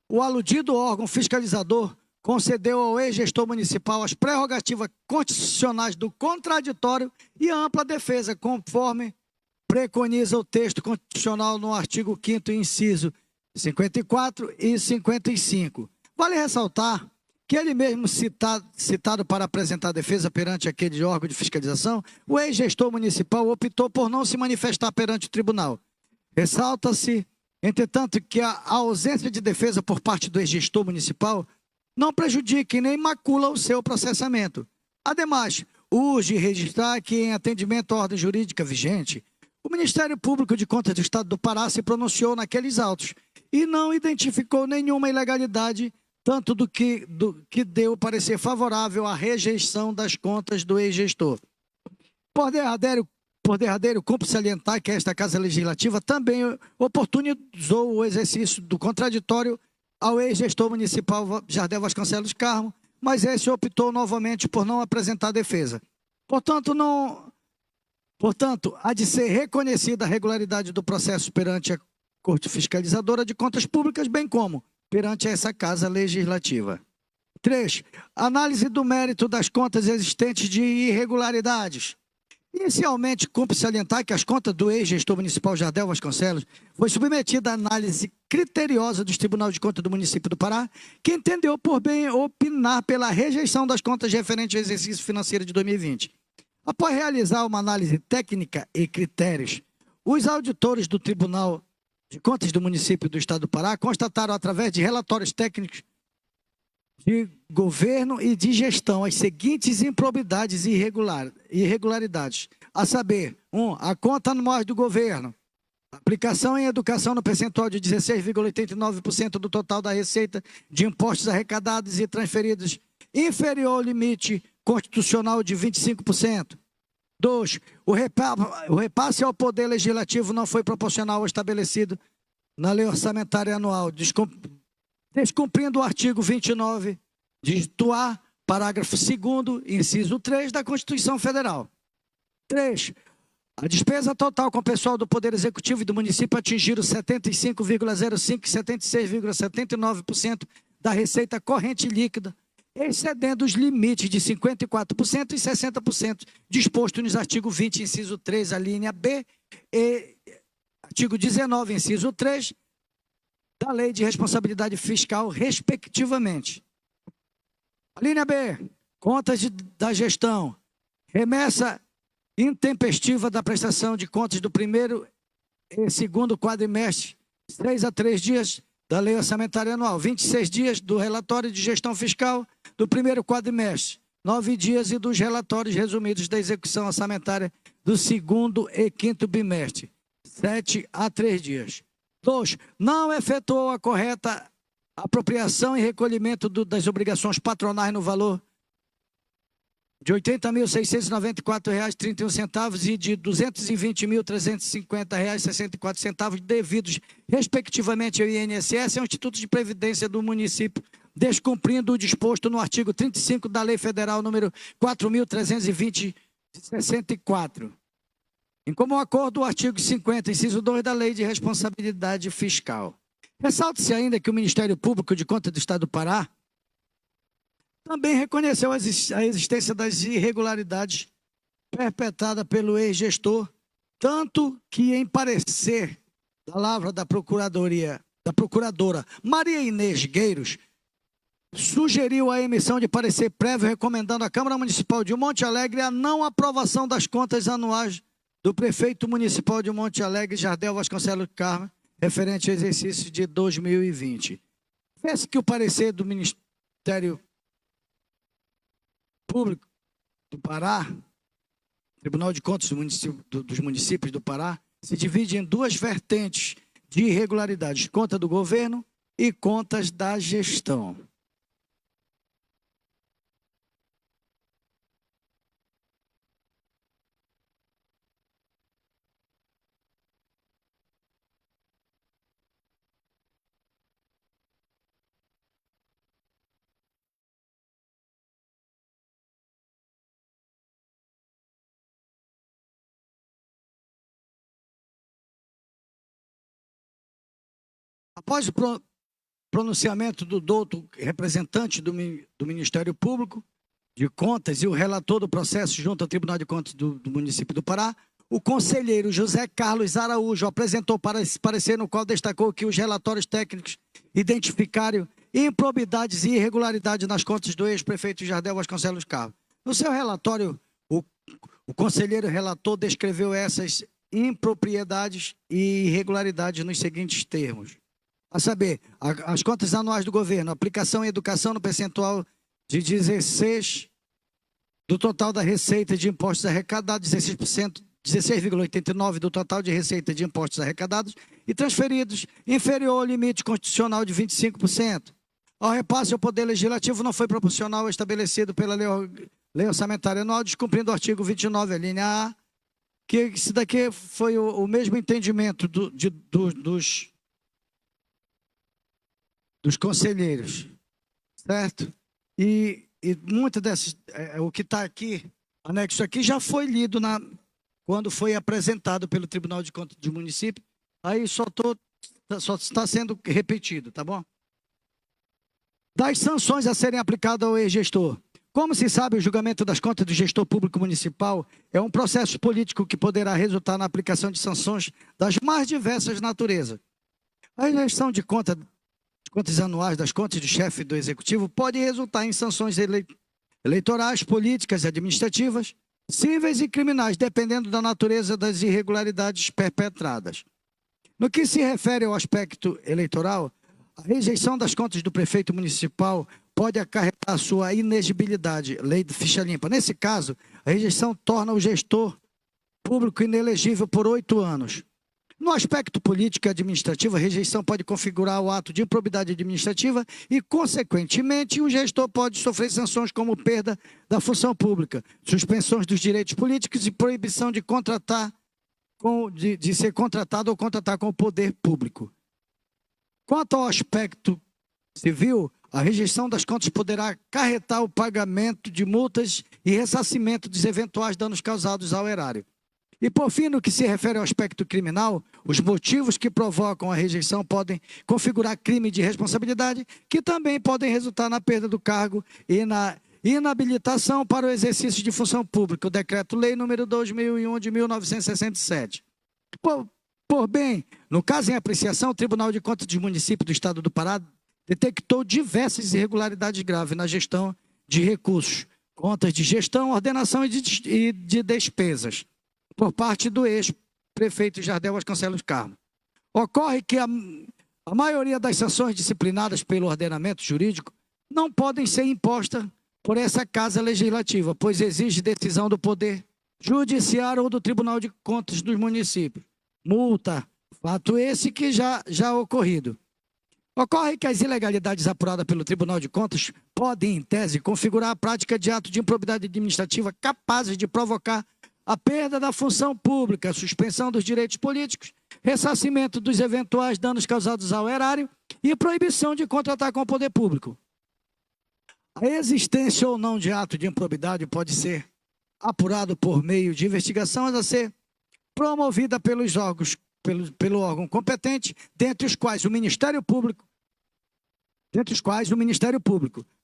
o aludido órgão fiscalizador concedeu ao ex-gestor municipal as prerrogativas constitucionais do contraditório e ampla defesa, conforme preconiza o texto constitucional no artigo 5º, inciso 54 e 55. Vale ressaltar que ele mesmo citado para apresentar defesa perante aquele órgão de fiscalização, o ex-gestor municipal optou por não se manifestar perante o tribunal. Ressalta-se, entretanto, que a ausência de defesa por parte do ex-gestor municipal não prejudica e nem macula o seu processamento. Ademais, urge registrar que, em atendimento à ordem jurídica vigente, o Ministério Público de Contas do Estado do Pará se pronunciou naqueles autos e não identificou nenhuma ilegalidade, tanto do que deu parecer favorável à rejeição das contas do ex-gestor. Por derradeiro, cumpre salientar que esta Casa Legislativa também oportunizou o exercício do contraditório ao ex-gestor municipal Jardel Vasconcelos Carmo, mas esse optou novamente por não apresentar defesa. Portanto, há de ser reconhecida a regularidade do processo perante a Corte Fiscalizadora de Contas Públicas, bem como perante essa Casa Legislativa. 3. Análise do mérito das contas existentes de irregularidades. Inicialmente, cumpre salientar que as contas do ex-gestor municipal Jardel Vasconcelos foi submetida à análise criteriosa do Tribunal de Contas do município do Pará, que entendeu por bem opinar pela rejeição das contas referentes ao exercício financeiro de 2020. Após realizar uma análise técnica e critérios, os auditores do Tribunal de Contas do município do Estado do Pará constataram, através de relatórios técnicos de governo e de gestão, as seguintes improbidades e irregularidades, a saber, 1. A conta anual do governo, aplicação em educação no percentual de 16,89% do total da receita de impostos arrecadados e transferidos, inferior ao limite constitucional de 25%. 2. O repasse ao Poder Legislativo não foi proporcional ao estabelecido na Lei Orçamentária Anual, descumprindo o artigo 29, dígito A, parágrafo 2º, inciso 3 da Constituição Federal. 3. A despesa total com o pessoal do Poder Executivo e do município atingiram 75,05% e 76,79% da receita corrente líquida, excedendo os limites de 54% e 60% disposto nos artigos 20, inciso 3, a linha B, e artigo 19, inciso 3, da Lei de Responsabilidade Fiscal, respectivamente. A linha B, contas da gestão, remessa intempestiva da prestação de contas do primeiro e segundo quadrimestre, 6 a 3 dias da Lei Orçamentária Anual, 26 dias do relatório de gestão fiscal do primeiro quadrimestre, 9 dias e dos relatórios resumidos da execução orçamentária do segundo e quinto bimestre, 7 a 3 dias. 2. Não efetuou a correta apropriação e recolhimento das obrigações patronais no valor de R$ 80.694,31 e de R$ 220.350,64 devidos, respectivamente, ao INSS e ao Instituto de Previdência do município, descumprindo o disposto no artigo 35 da Lei Federal número 4.320, de 64. Em comum acordo, o artigo 50, inciso 2 da Lei de Responsabilidade Fiscal. Ressalte-se ainda que o Ministério Público de Contas do Estado do Pará também reconheceu a existência das irregularidades perpetradas pelo ex-gestor, tanto que, em parecer da lavra da procuradora Maria Inês Gueiros, sugeriu a emissão de parecer prévio recomendando à Câmara Municipal de Monte Alegre a não aprovação das contas anuais do prefeito municipal de Monte Alegre, Jardel Vasconcelos Carmo, referente ao exercício de 2020. Vê-se que o parecer do Ministério Público do Pará, Tribunal de Contas dos Municípios do Pará, se divide em duas vertentes de irregularidades: conta do governo e contas da gestão. Após o pronunciamento do douto representante do Ministério Público de Contas e o relator do processo junto ao Tribunal de Contas do município do Pará, o conselheiro José Carlos Araújo apresentou parecer no qual destacou que os relatórios técnicos identificaram improbidades e irregularidades nas contas do ex-prefeito Jardel Vasconcelos Carmo. No seu relatório, o conselheiro relator descreveu essas impropriedades e irregularidades nos seguintes termos: a saber, as contas anuais do governo, aplicação em educação no percentual de 16% do total da receita de impostos arrecadados, 16% 16,89% do total de receita de impostos arrecadados e transferidos, inferior ao limite constitucional de 25%. Ao repasse ao Poder Legislativo não foi proporcional ao estabelecido pela Lei Orçamentária Anual, descumprindo o artigo 29, a linha A, que isso daqui foi o mesmo entendimento dos conselheiros, certo? E muitas dessas, o que está aqui, anexo aqui, já foi lido quando foi apresentado pelo Tribunal de Contas do Município, aí só está sendo repetido, tá bom? Das sanções a serem aplicadas ao ex-gestor. Como se sabe, o julgamento das contas do gestor público municipal é um processo político que poderá resultar na aplicação de sanções das mais diversas naturezas. A rejeição de contas anuais das contas do chefe do executivo pode resultar em sanções eleitorais, políticas, administrativas, cíveis e criminais, dependendo da natureza das irregularidades perpetradas. No que se refere ao aspecto eleitoral, a rejeição das contas do prefeito municipal pode acarretar sua inegibilidade, lei de ficha limpa. Nesse caso, a rejeição torna o gestor público inelegível por 8 anos. No aspecto político e administrativo, a rejeição pode configurar o ato de improbidade administrativa e, consequentemente, o gestor pode sofrer sanções como perda da função pública, suspensões dos direitos políticos e proibição de contratar, de ser contratado ou contratar com o poder público. Quanto ao aspecto civil, a rejeição das contas poderá acarretar o pagamento de multas e ressarcimento dos eventuais danos causados ao erário. E, por fim, no que se refere ao aspecto criminal, os motivos que provocam a rejeição podem configurar crime de responsabilidade, que também podem resultar na perda do cargo e na inabilitação para o exercício de função pública, o Decreto-Lei número 2001 de 1967. Por bem, no caso em apreciação, o Tribunal de Contas do Município do Estado do Pará detectou diversas irregularidades graves na gestão de recursos, contas de gestão, ordenação e de despesas, por parte do ex-prefeito Jardel Vasconcelos Carmo. Ocorre que a maioria das sanções disciplinadas pelo ordenamento jurídico não podem ser impostas por essa Casa Legislativa, pois exige decisão do Poder Judiciário ou do Tribunal de Contas dos municípios. Multa, fato esse que já ocorrido. Ocorre que as ilegalidades apuradas pelo Tribunal de Contas podem, em tese, configurar a prática de ato de improbidade administrativa capazes de provocar a perda da função pública, a suspensão dos direitos políticos, ressarcimento dos eventuais danos causados ao erário e proibição de contratar com o poder público. A existência ou não de ato de improbidade pode ser apurado por meio de investigação a ser promovida pelos órgãos, pelo órgão competente, dentre os quais o Ministério Público.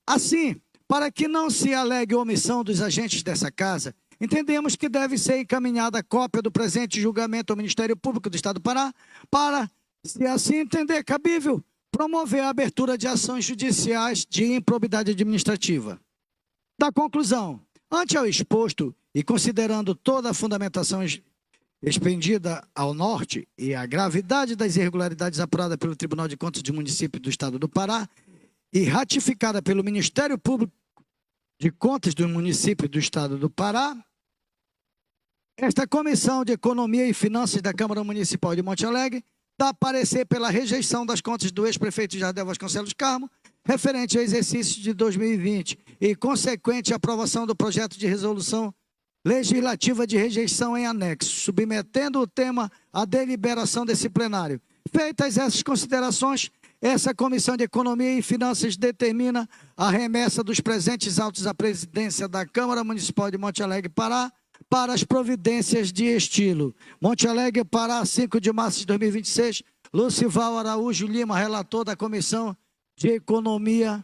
Assim, para que não se alegue omissão dos agentes dessa casa, entendemos que deve ser encaminhada a cópia do presente julgamento ao Ministério Público do Estado do Pará, para, se assim entender cabível, promover a abertura de ações judiciais de improbidade administrativa. Da conclusão, ante ao exposto e considerando toda a fundamentação expendida ao norte e a gravidade das irregularidades apuradas pelo Tribunal de Contas do Município do Estado do Pará e ratificada pelo Ministério Público de Contas do Município do Estado do Pará, esta Comissão de Economia e Finanças da Câmara Municipal de Monte Alegre dá parecer pela rejeição das contas do ex-prefeito Jardel Vasconcelos Carmo, referente ao exercício de 2020 e consequente aprovação do projeto de resolução legislativa de rejeição em anexo, submetendo o tema à deliberação desse plenário. Feitas essas considerações, essa Comissão de Economia e Finanças determina a remessa dos presentes autos à presidência da Câmara Municipal de Monte Alegre, Pará, para as providências de estilo. Monte Alegre, Pará, 5 de março de 2026, Lucival Araújo Lima, relator da Comissão de Economia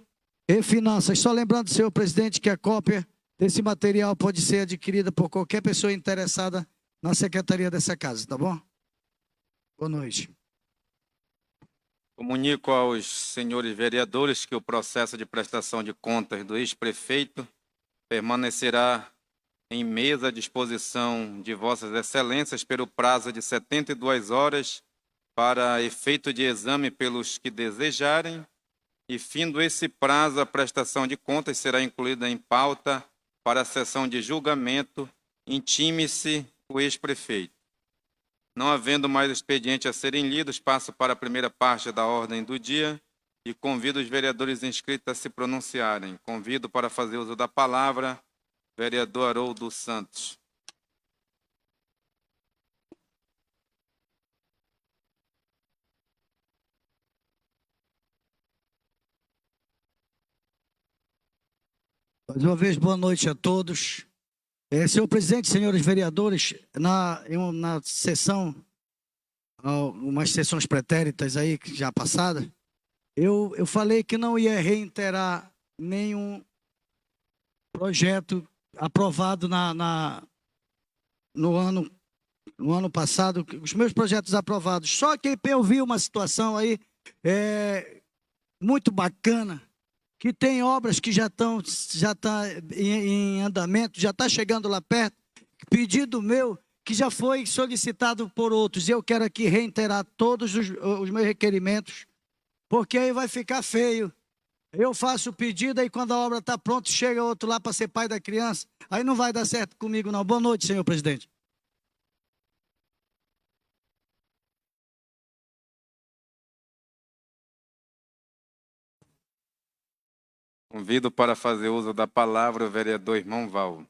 e Finanças. Só lembrando, senhor presidente, que a cópia desse material pode ser adquirida por qualquer pessoa interessada na secretaria dessa casa, tá bom? Boa noite. Comunico aos senhores vereadores que o processo de prestação de contas do ex-prefeito permanecerá em mesa à disposição de vossas excelências pelo prazo de 72 horas para efeito de exame pelos que desejarem, e findo esse prazo, a prestação de contas será incluída em pauta para a sessão de julgamento. Intime-se o ex-prefeito. Não havendo mais expediente a serem lidos, passo para a primeira parte da ordem do dia e convido os vereadores inscritos a se pronunciarem. Convido para fazer uso da palavra vereador Haroldo Santos. Mais uma vez, boa noite a todos. Senhor presidente, senhores vereadores, na sessão, umas sessões pretéritas aí que já passadas, eu falei que não ia reiterar nenhum projeto aprovado no ano passado, os meus projetos aprovados. Só que eu vi uma situação aí muito bacana, que tem obras que já tá em andamento, já está chegando lá perto, pedido meu que já foi solicitado por outros. Eu quero aqui reiterar todos os meus requerimentos, porque aí vai ficar feio. Eu faço o pedido, aí quando a obra está pronta, chega outro lá para ser pai da criança. Aí não vai dar certo comigo, não. Boa noite, senhor presidente. Convido para fazer uso da palavra o vereador Irmão Val.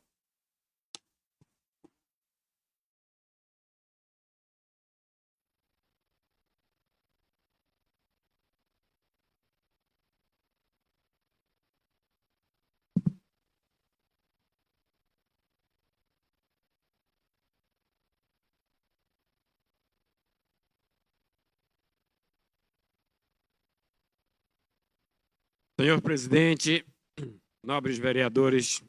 Senhor presidente, nobres vereadores,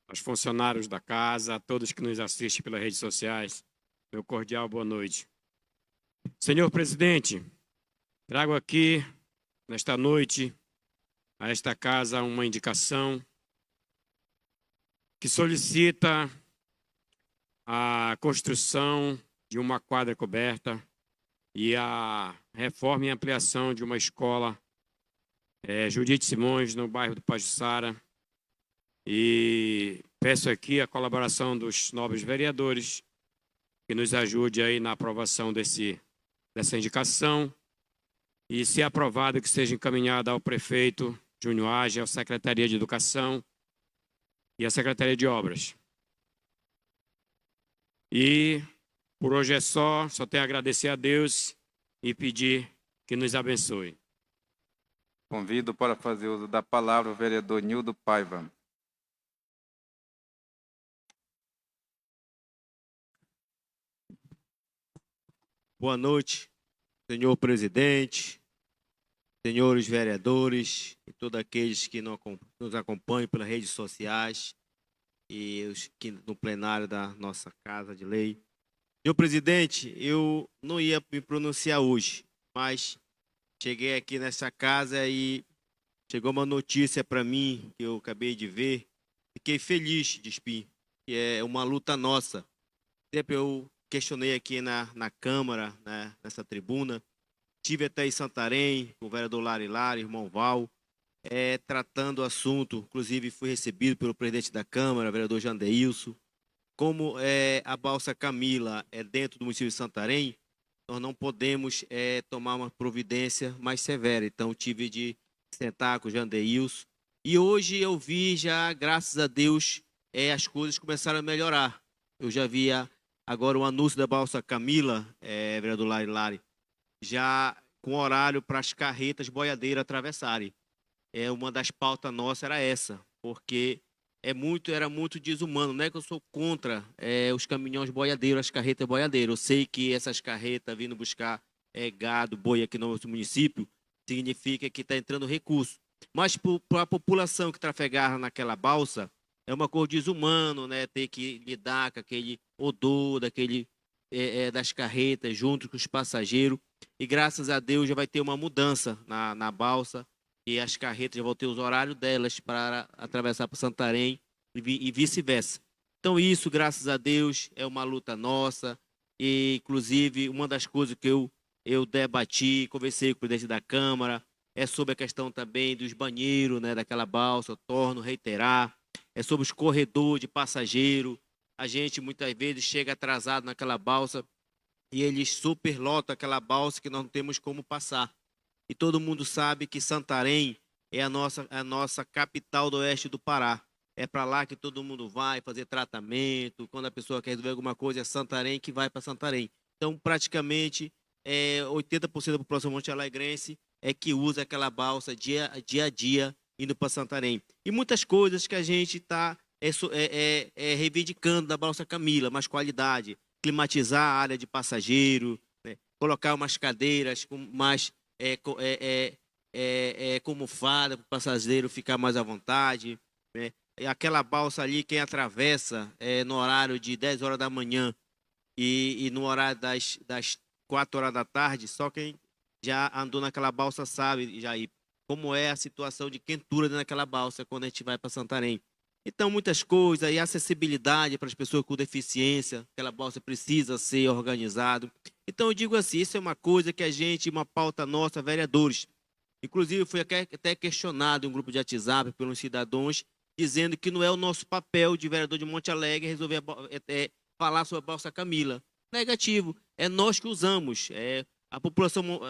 aos funcionários da casa, a todos que nos assistem pelas redes sociais, meu cordial boa noite. Senhor presidente, trago aqui, nesta noite, a esta casa uma indicação que solicita a construção de uma quadra coberta e a reforma e ampliação de uma escola Judite Simões, no bairro do Pajuçara, e peço aqui a colaboração dos nobres vereadores que nos ajude aí na aprovação dessa indicação e, se aprovado, que seja encaminhada ao prefeito Júnior Age, à Secretaria de Educação e à Secretaria de Obras. E por hoje é só tenho a agradecer a Deus e pedir que nos abençoe. Convido para fazer uso da palavra o vereador Nildo Paiva. Boa noite, senhor presidente, senhores vereadores e todos aqueles que nos acompanham pelas redes sociais e os que no plenário da nossa Casa de Lei. Senhor presidente, eu não ia me pronunciar hoje, mas cheguei aqui nessa casa e chegou uma notícia para mim que eu acabei de ver. Fiquei feliz, Despim, que é uma luta nossa. Sempre eu questionei aqui na Câmara, né, nessa tribuna. Estive até em Santarém, com o vereador Lari, irmão Val, tratando o assunto. Inclusive, fui recebido pelo presidente da Câmara, vereador Jandeilson. Como a Balsa Camila é dentro do município de Santarém, nós não podemos tomar uma providência mais severa. Então, tive de sentar com o Jandeilson. E hoje eu vi já, graças a Deus, as coisas começaram a melhorar. Eu já vi agora o anúncio da Balsa Camila, vereador Lari, já com horário para as carretas boiadeiras atravessarem. Uma das pautas nossas era essa, porque era muito desumano. Não é que eu sou contra os caminhões boiadeiros, as carretas boiadeiras. Eu sei que essas carretas vindo buscar gado, boi aqui no nosso município, significa que está entrando recurso. Mas para a população que trafegava naquela balsa, é uma coisa desumano, né? Ter que lidar com aquele odor das carretas junto com os passageiros. E graças a Deus já vai ter uma mudança na balsa. E as carretas já vão ter os horários delas para atravessar para Santarém e vice-versa. Então isso, graças a Deus, é uma luta nossa. E, inclusive, uma das coisas que eu debati, conversei com o presidente da Câmara, é sobre a questão também dos banheiros, né, daquela balsa. Eu torno a reiterar. É sobre os corredores de passageiro. a gente muitas vezes chega atrasado naquela balsa e eles superlotam aquela balsa que nós não temos como passar. E todo mundo sabe que Santarém é a nossa capital do oeste do Pará. É para lá que todo mundo vai fazer tratamento. Quando a pessoa quer resolver alguma coisa, é Santarém que vai para Santarém. Então, praticamente, 80% da população monte-alegrense é que usa aquela balsa dia a dia indo para Santarém. E muitas coisas que a gente está reivindicando da balsa Camila, mais qualidade, climatizar a área de passageiro, né? Colocar umas cadeiras com mais como fada para o passageiro ficar mais à vontade, né? E aquela balsa ali, quem atravessa no horário de 10 horas da manhã e no horário das 4 horas da tarde, só quem já andou naquela balsa sabe, Jair, como é a situação de quentura naquela balsa quando a gente vai para Santarém. Então, muitas coisas, e acessibilidade para as pessoas com deficiência, aquela balsa precisa ser organizado. Então, eu digo assim, isso é uma coisa que a gente, uma pauta nossa, vereadores. Inclusive, foi até questionado em um grupo de WhatsApp pelos cidadãos, dizendo que não é o nosso papel de vereador de Monte Alegre resolver falar sobre a balsa Camila. Negativo, é nós que usamos. A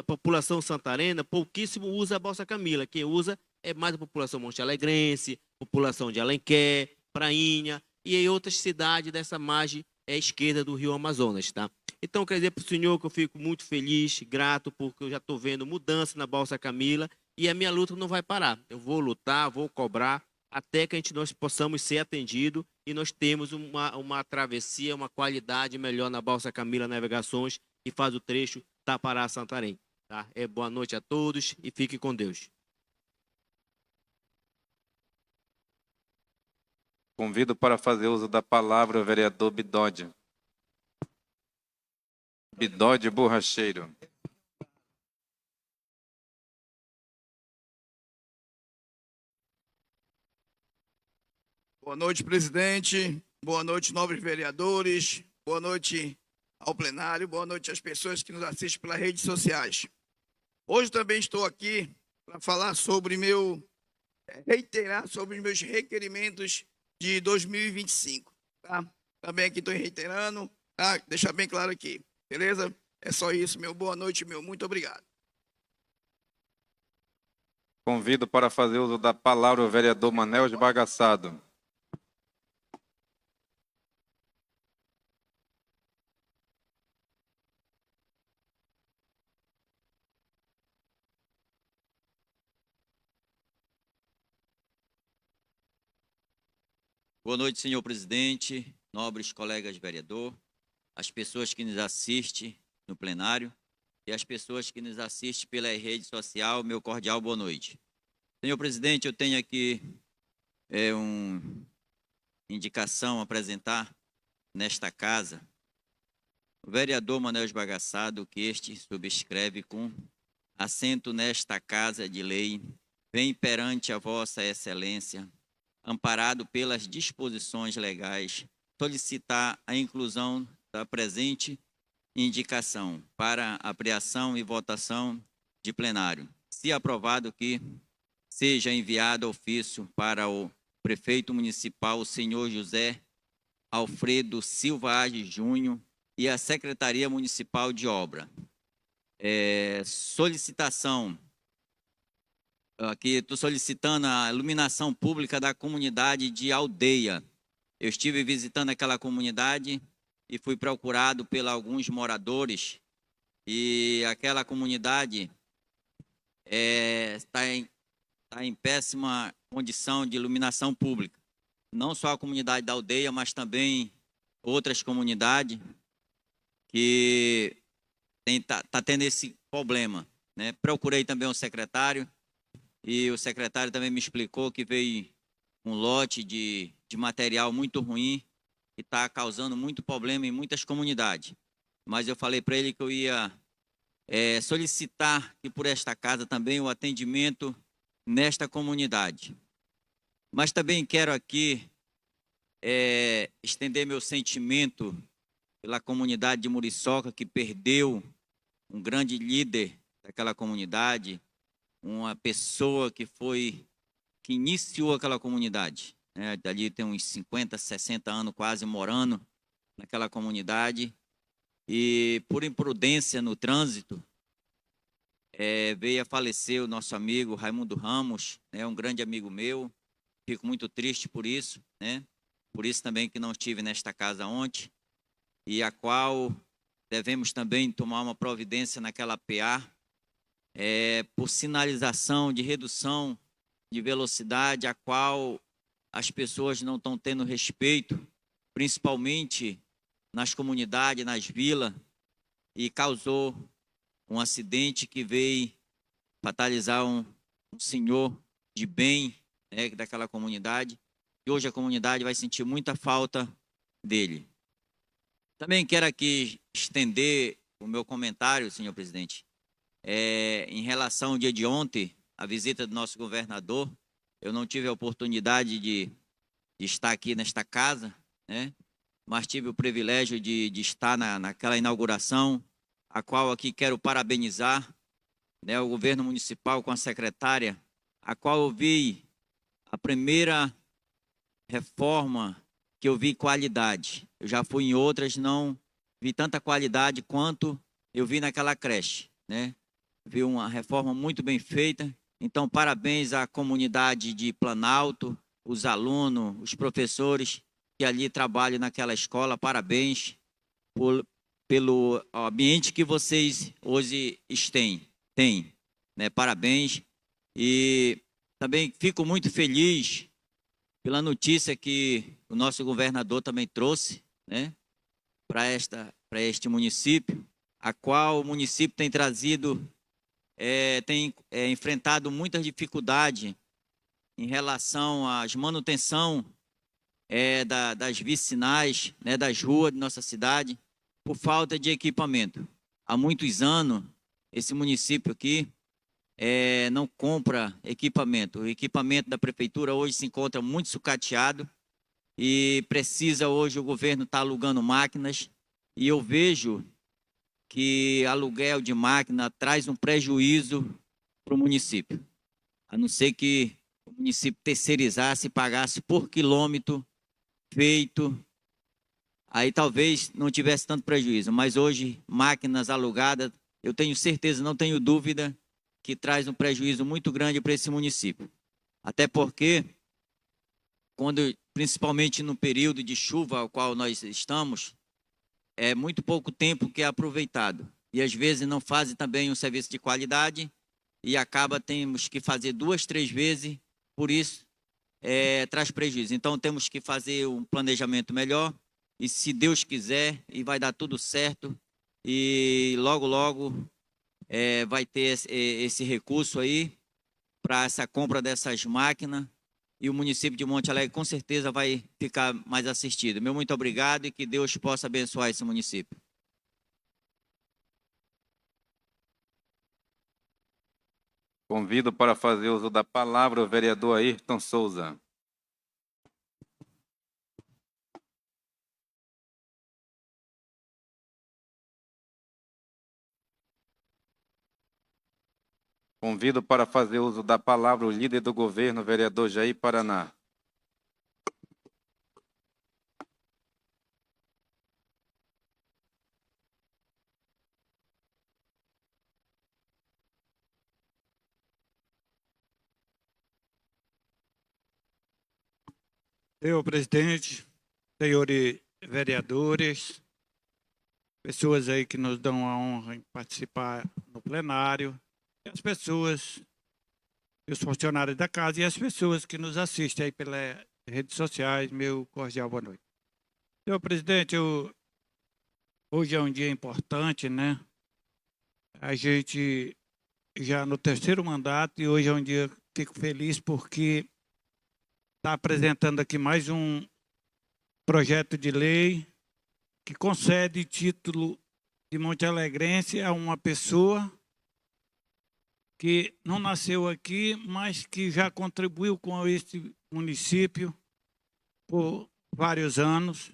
população santarena pouquíssimo usa a balsa Camila. Quem usa é mais a população monte-alegrense, população de Alenquer, Prainha e em outras cidades dessa margem esquerda do Rio Amazonas, tá? Então, quer dizer para o senhor que eu fico muito feliz, grato, porque eu já estou vendo mudança na balsa Camila e a minha luta não vai parar. Eu vou lutar, vou cobrar, até que nós possamos ser atendidos e nós temos uma travessia, uma qualidade melhor na balsa Camila Navegações, que faz o trecho Tapará-Santarém. Tá? Boa noite a todos e fiquem com Deus. Convido para fazer uso da palavra o vereador Bidode. Bidode Borracheiro. Boa noite, presidente. Boa noite, nobres vereadores. Boa noite ao plenário. Boa noite às pessoas que nos assistem pelas redes sociais. Hoje também estou aqui para falar sobre reiterar sobre os meus requerimentos de 2025. Tá? Também aqui estou reiterando, tá? Deixar bem claro aqui. Beleza? É só isso, meu. Boa noite, meu. Muito obrigado. Convido para fazer uso da palavra o vereador Manel Esbagaçado. Boa noite, senhor presidente, nobres colegas vereador, as pessoas que nos assistem no plenário e as pessoas que nos assistem pela rede social, meu cordial boa noite. Senhor presidente, eu tenho aqui uma indicação a apresentar nesta casa. O vereador Manel Esbagaçado, que este subscreve com assento nesta casa de lei, vem perante a vossa excelência, amparado pelas disposições legais, solicitar a inclusão da presente indicação para apreensão e votação de plenário. Se aprovado, que seja enviado ofício para o prefeito municipal, o senhor José Alfredo Silva Ages Júnior, e a Secretaria Municipal de Obra. Solicitação. Aqui estou solicitando a iluminação pública da comunidade de Aldeia. Eu estive visitando aquela comunidade e fui procurado por alguns moradores, e aquela comunidade está em péssima condição de iluminação pública. Não só a comunidade da Aldeia, mas também outras comunidades que tá tendo esse problema, né? Procurei também o secretário, e o secretário também me explicou que veio um lote de material muito ruim que está causando muito problema em muitas comunidades. Mas eu falei para ele que eu ia solicitar que por esta casa também o atendimento nesta comunidade. Mas também quero aqui estender meu sentimento pela comunidade de Muriçoca, que perdeu um grande líder daquela comunidade, uma pessoa que iniciou aquela comunidade. né? Dali tem uns 50, 60 anos quase morando naquela comunidade. E por imprudência no trânsito, veio a falecer o nosso amigo Raimundo Ramos, né? Um grande amigo meu. Fico muito triste por isso, né? Por isso também que não estive nesta casa ontem, e a qual devemos também tomar uma providência naquela PA, por sinalização de redução de velocidade, a qual as pessoas não estão tendo respeito, principalmente nas comunidades, nas vilas, e causou um acidente que veio fatalizar um senhor de bem, né, daquela comunidade, e hoje a comunidade vai sentir muita falta dele. Também quero aqui estender o meu comentário, senhor presidente, em relação ao dia de ontem, a visita do nosso governador. Eu não tive a oportunidade de estar aqui nesta casa, né? Mas tive o privilégio de estar naquela inauguração, a qual aqui quero parabenizar, né, o governo municipal com a secretária, a qual eu vi a primeira reforma que eu vi qualidade. Eu já fui em outras, não vi tanta qualidade quanto eu vi naquela creche, né? Vi uma reforma muito bem feita. Então, parabéns à comunidade de Planalto, os alunos, os professores que ali trabalham naquela escola. Parabéns pelo ambiente que vocês hoje têm, né? Parabéns. E também fico muito feliz pela notícia que o nosso governador também trouxe, né, para este município, a qual o município tem trazido, tem enfrentado muitas dificuldades em relação às manutenção das vicinais, né, das ruas de nossa cidade, por falta de equipamento. Há muitos anos, esse município aqui não compra equipamento. O equipamento da prefeitura hoje se encontra muito sucateado e precisa hoje o governo estar alugando máquinas, e eu vejo que aluguel de máquina traz um prejuízo para o município, a não ser que o município terceirizasse e pagasse por quilômetro feito, aí talvez não tivesse tanto prejuízo, mas hoje máquinas alugadas, eu tenho certeza, não tenho dúvida, que traz um prejuízo muito grande para esse município. Até porque, principalmente no período de chuva ao qual nós estamos, é muito pouco tempo que é aproveitado. E às vezes não fazem também um serviço de qualidade e temos que fazer 2, 3 vezes, por isso traz prejuízo. Então temos que fazer um planejamento melhor e, se Deus quiser, e vai dar tudo certo, e logo, logo vai ter esse recurso aí para essa compra dessas máquinas, e o município de Monte Alegre com certeza vai ficar mais assistido. Meu muito obrigado e que Deus possa abençoar esse município. Convido para fazer uso da palavra o vereador Ayrton Souza. Convido para fazer uso da palavra o líder do governo, vereador Jair Paraná. Senhor presidente, senhores vereadores, pessoas aí que nos dão a honra em participar no plenário, e as pessoas, os funcionários da casa e as pessoas que nos assistem aí pelas redes sociais, meu cordial boa noite. Senhor presidente, hoje é um dia importante, né? A gente já no 3º mandato, e hoje é um dia que fico feliz porque está apresentando aqui mais um projeto de lei que concede título de montealegrense a uma pessoa que não nasceu aqui, mas que já contribuiu com este município por vários anos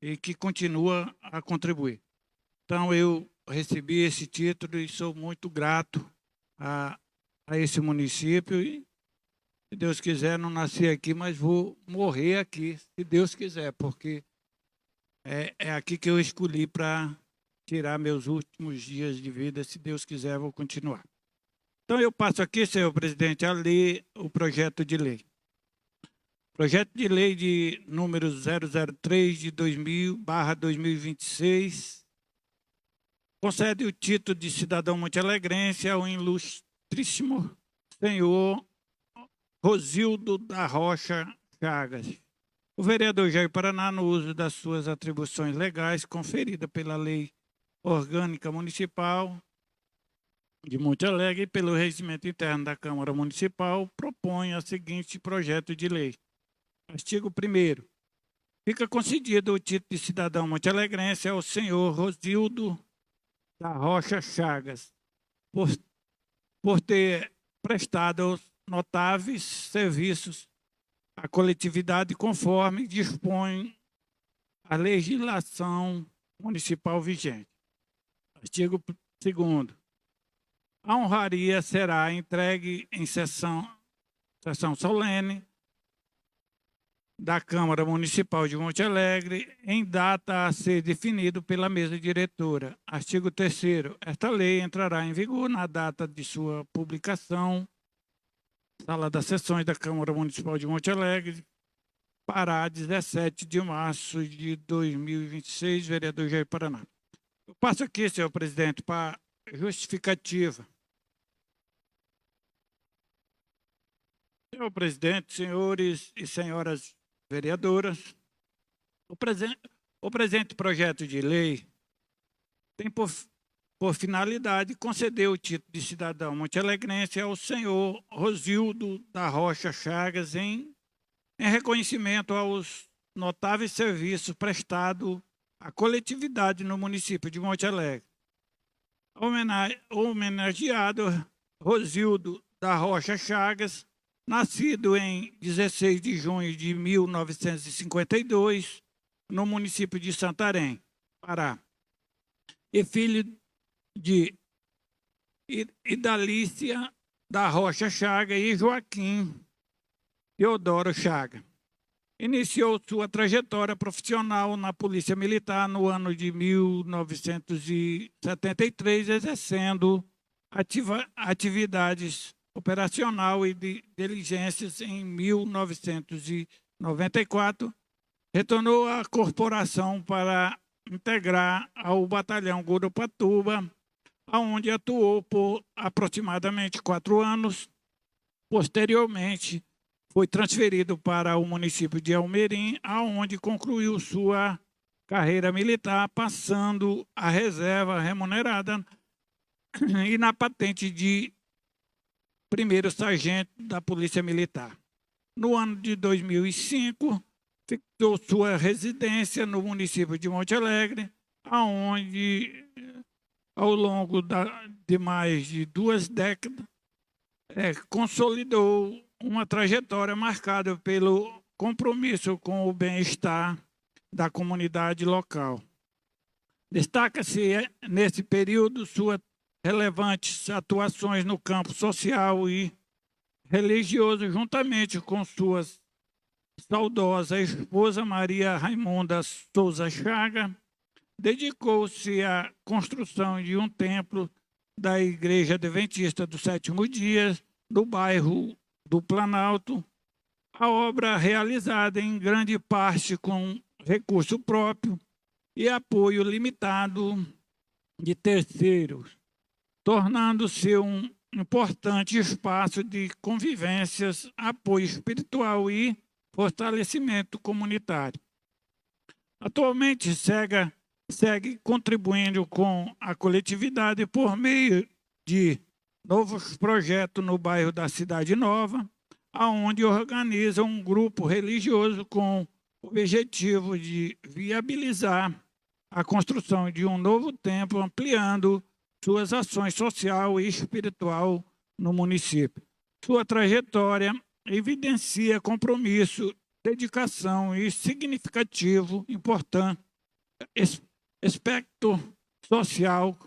e que continua a contribuir. Então, eu recebi esse título e sou muito grato a esse município Se Deus quiser, não nasci aqui, mas vou morrer aqui, se Deus quiser, porque é aqui que eu escolhi para tirar meus últimos dias de vida. Se Deus quiser, vou continuar. Então, eu passo aqui, senhor presidente, a ler o projeto de lei. Projeto de lei de número 003 de 2000/2026 concede o título de cidadão montealegrense ao ilustríssimo senhor Rosildo da Rocha Chagas. O vereador Jair Paraná, no uso das suas atribuições legais conferidas pela Lei Orgânica Municipal de Monte Alegre e pelo Regimento Interno da Câmara Municipal, propõe o seguinte projeto de lei. Artigo 1º. Fica concedido o título de cidadão montealegrense ao senhor Rosildo da Rocha Chagas, por ter prestado notáveis serviços à coletividade conforme dispõe a legislação municipal vigente. Artigo 2º. A honraria será entregue em sessão solene da Câmara Municipal de Monte Alegre, em data a ser definido pela mesa diretora. Artigo 3º. Esta lei entrará em vigor na data de sua publicação, Sala das Sessões da Câmara Municipal de Monte Alegre, para 17 de março de 2026, vereador Jair Paraná. Eu passo aqui, senhor presidente, para justificativa. Senhor presidente, senhores e senhoras vereadoras, o presente projeto de lei tem por finalidade conceder o título de cidadão montealegrense ao senhor Rosildo da Rocha Chagas em reconhecimento aos notáveis serviços prestados à coletividade no município de Monte Alegre. Homenageado Rosildo da Rocha Chagas, nascido em 16 de junho de 1952, no município de Santarém, Pará, e filho de Idalícia da Rocha Chagas e Joaquim Teodoro Chagas. Iniciou sua trajetória profissional na Polícia Militar no ano de 1973, exercendo atividades operacional e de diligências. Em 1994, retornou à corporação para integrar ao batalhão Gurupatuba, onde atuou por aproximadamente 4 anos. Posteriormente, foi transferido para o município de Almerim, onde concluiu sua carreira militar, passando a reserva remunerada e na patente de primeiro sargento da Polícia Militar. No ano de 2005, fixou sua residência no município de Monte Alegre, onde, ao longo de mais de 2 décadas, consolidou uma trajetória marcada pelo compromisso com o bem-estar da comunidade local. Destaca-se, nesse período, suas relevantes atuações no campo social e religioso, juntamente com sua saudosa esposa Maria Raimunda Souza Chagas. Dedicou-se à construção de um templo da Igreja Adventista do Sétimo Dia, no bairro do Planalto, a obra realizada em grande parte com recurso próprio e apoio limitado de terceiros, tornando-se um importante espaço de convivências, apoio espiritual e fortalecimento comunitário. Atualmente segue contribuindo com a coletividade por meio de novos projetos no bairro da Cidade Nova, onde organiza um grupo religioso com o objetivo de viabilizar a construção de um novo templo, ampliando suas ações social e espiritual no município. Sua trajetória evidencia compromisso, dedicação e significativo, importante aspecto social,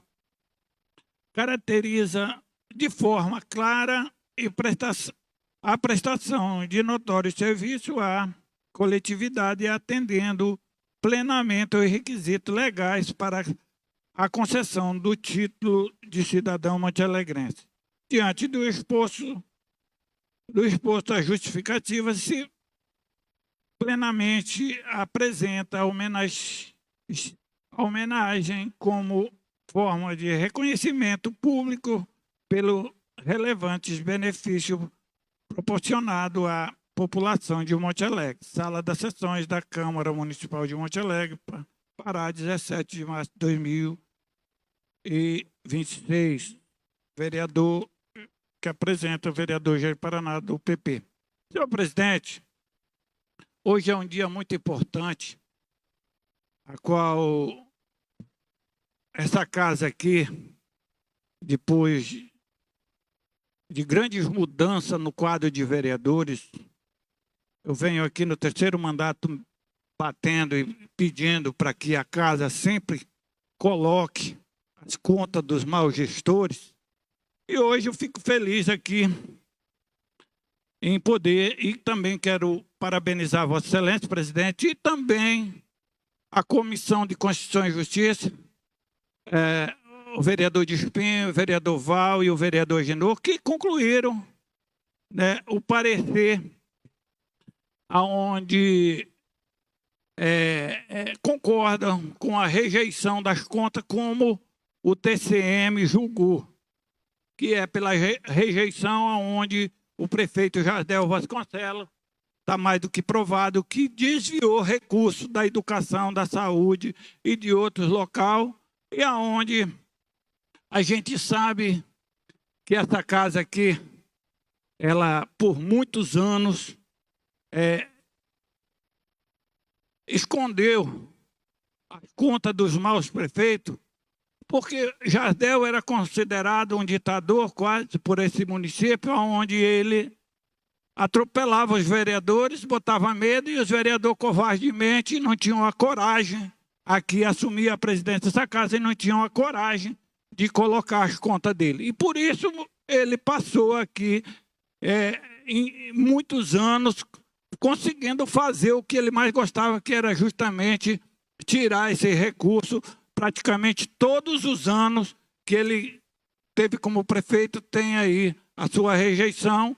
caracteriza de forma clara e a prestação de notório serviço à coletividade, atendendo plenamente os requisitos legais para a concessão do título de cidadão montealegrense. Diante do exposto a justificativa, se plenamente apresenta a homenagem como forma de reconhecimento público pelo relevantes benefícios proporcionado à população de Monte Alegre. Sala das Sessões da Câmara Municipal de Monte Alegre, Pará, 17 de março de 2026. Vereador que apresenta o vereador Jair Paraná, do PP. Senhor presidente, hoje é um dia muito importante, a qual essa casa aqui, depois de grandes mudanças no quadro de vereadores, eu venho aqui no terceiro mandato batendo e pedindo para que a casa sempre coloque as contas dos maus gestores. E hoje eu fico feliz aqui em poder, e também quero parabenizar Vossa Excelência, presidente, e também a Comissão de Constituição e Justiça, o vereador de Espinho, o vereador Val e o vereador Genor, que concluíram, né, o parecer aonde concordam com a rejeição das contas como o TCM julgou, que é pela rejeição aonde o prefeito Jardel Vasconcelos está mais do que provado que desviou recursos da educação, da saúde e de outros locais, e aonde a gente sabe que essa casa aqui, ela por muitos anos escondeu a conta dos maus prefeitos, porque Jardel era considerado um ditador quase por esse município, onde ele atropelava os vereadores, botava medo, e os vereadores covardemente não tinham a coragem, aqui assumir a presidência dessa casa, e não tinham a coragem de colocar as contas dele. E por isso ele passou aqui em muitos anos conseguindo fazer o que ele mais gostava, que era justamente tirar esse recurso. Praticamente todos os anos que ele teve como prefeito tem aí a sua rejeição.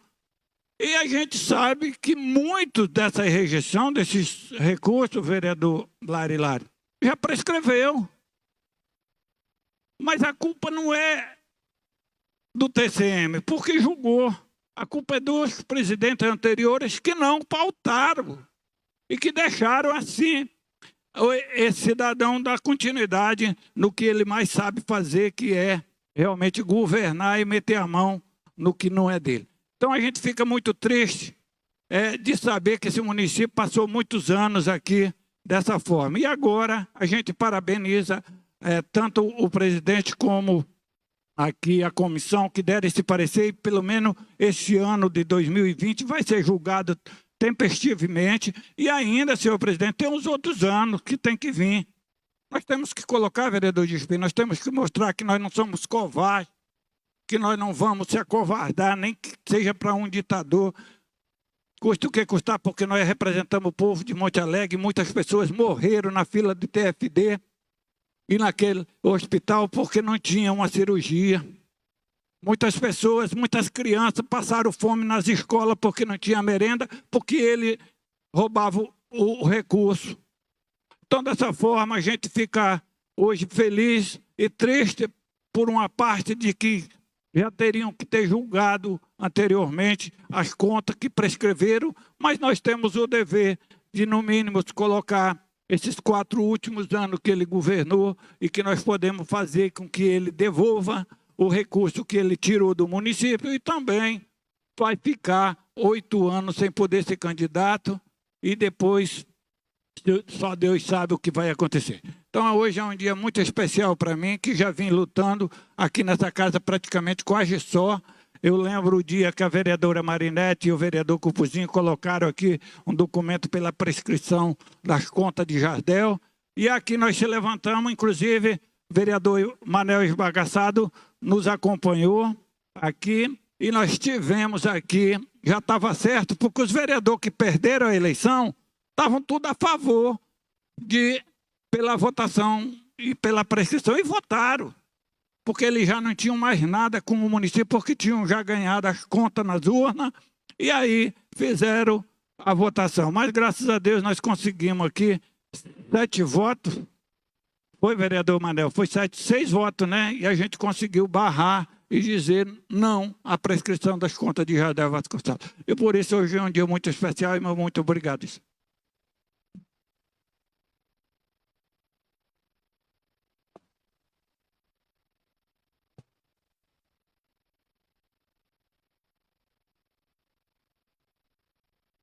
E a gente sabe que muito dessa rejeição, desses recursos, vereador Lari, já prescreveu. Mas a culpa não é do TCM, porque julgou. A culpa é dos presidentes anteriores que não pautaram e que deixaram assim esse cidadão dar continuidade no que ele mais sabe fazer, que é realmente governar e meter a mão no que não é dele. Então a gente fica muito triste de saber que esse município passou muitos anos aqui dessa forma. E agora a gente parabeniza tanto o presidente como aqui a comissão que deram esse parecer, e pelo menos este ano de 2020 vai ser julgado tempestivamente. E ainda, senhor presidente, tem os outros anos que tem que vir. Nós temos que colocar, vereador de Espinho, nós temos que mostrar que nós não somos covardes, que nós não vamos se acovardar, nem que seja para um ditador. Custa o que custar, porque nós representamos o povo de Monte Alegre, muitas pessoas morreram na fila do TFD e naquele hospital porque não tinha uma cirurgia. Muitas pessoas, muitas crianças passaram fome nas escolas porque não tinha merenda, porque ele roubava o recurso. Então, dessa forma, a gente fica hoje feliz e triste por uma parte de que já teriam que ter julgado anteriormente as contas que prescreveram, mas nós temos o dever de, no mínimo, colocar esses 4 últimos anos que ele governou e que nós podemos fazer com que ele devolva o recurso que ele tirou do município, e também vai ficar 8 anos sem poder ser candidato e depois só Deus sabe o que vai acontecer. Então hoje é um dia muito especial para mim, que já vim lutando aqui nessa casa praticamente quase só. Eu lembro o dia que a vereadora Marinete e o vereador Cupuzinho colocaram aqui um documento pela prescrição das contas de Jardel, e aqui nós se levantamos, inclusive o vereador Manel Esbagaçado nos acompanhou aqui, e nós tivemos aqui já estava certo, porque os vereadores que perderam a eleição estavam tudo a favor pela votação e pela prescrição, e votaram, porque eles já não tinham mais nada com o município, porque tinham já ganhado as contas nas urnas, e aí fizeram a votação. Mas, graças a Deus, nós conseguimos aqui 7 votos. Foi, vereador Manel? Foi 6 votos, né? E a gente conseguiu barrar e dizer não à prescrição das contas de Jardel Vasconcelos. E por isso hoje é um dia muito especial e muito obrigado.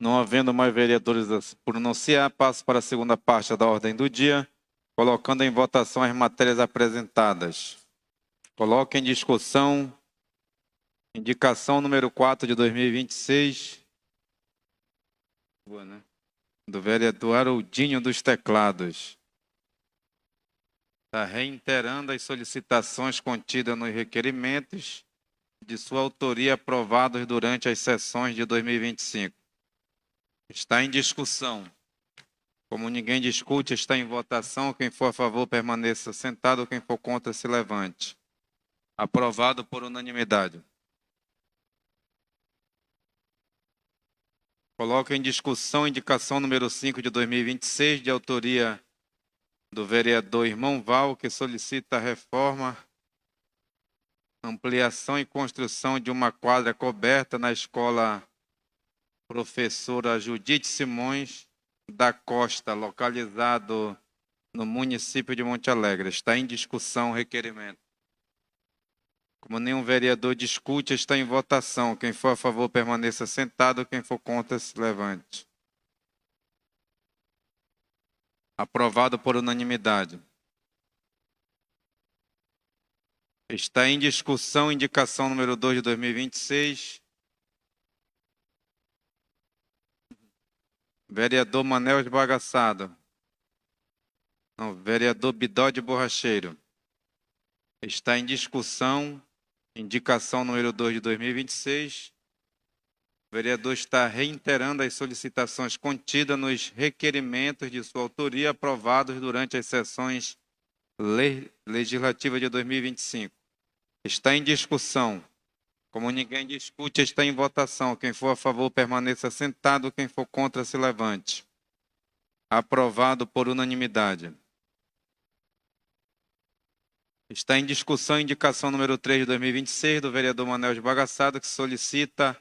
Não havendo mais vereadores a se pronunciar, passo para a segunda parte da ordem do dia, colocando em votação as matérias apresentadas. Coloco em discussão indicação número 4 de 2026, do vereador Haroldinho dos Teclados. Está reiterando as solicitações contidas nos requerimentos de sua autoria aprovados durante as sessões de 2025. Está em discussão. Como ninguém discute, está em votação. Quem for a favor, permaneça sentado. Quem for contra, se levante. Aprovado por unanimidade. Coloco em discussão a indicação número 5 de 2026, de autoria do vereador Irmão Val, que solicita a reforma, ampliação e construção de uma quadra coberta na escola Professora Judite Simões da Costa, localizado no município de Monte Alegre. Está em discussão o requerimento. Como nenhum vereador discute, está em votação. Quem for a favor, permaneça sentado. Quem for contra, se levante. Aprovado por unanimidade. Está em discussão indicação número 2 de 2026. Vereador Manel Esbagaçado. Não, vereador Bidode Borracheiro. Está em discussão indicação número 2 de 2026. O vereador está reiterando as solicitações contidas nos requerimentos de sua autoria aprovados durante as sessões legislativas de 2025. Está em discussão. Como ninguém discute, está em votação. Quem for a favor, permaneça sentado. Quem for contra, se levante. Aprovado por unanimidade. Está em discussão a indicação número 3 de 2026 do vereador Manel Esbagaçado, que solicita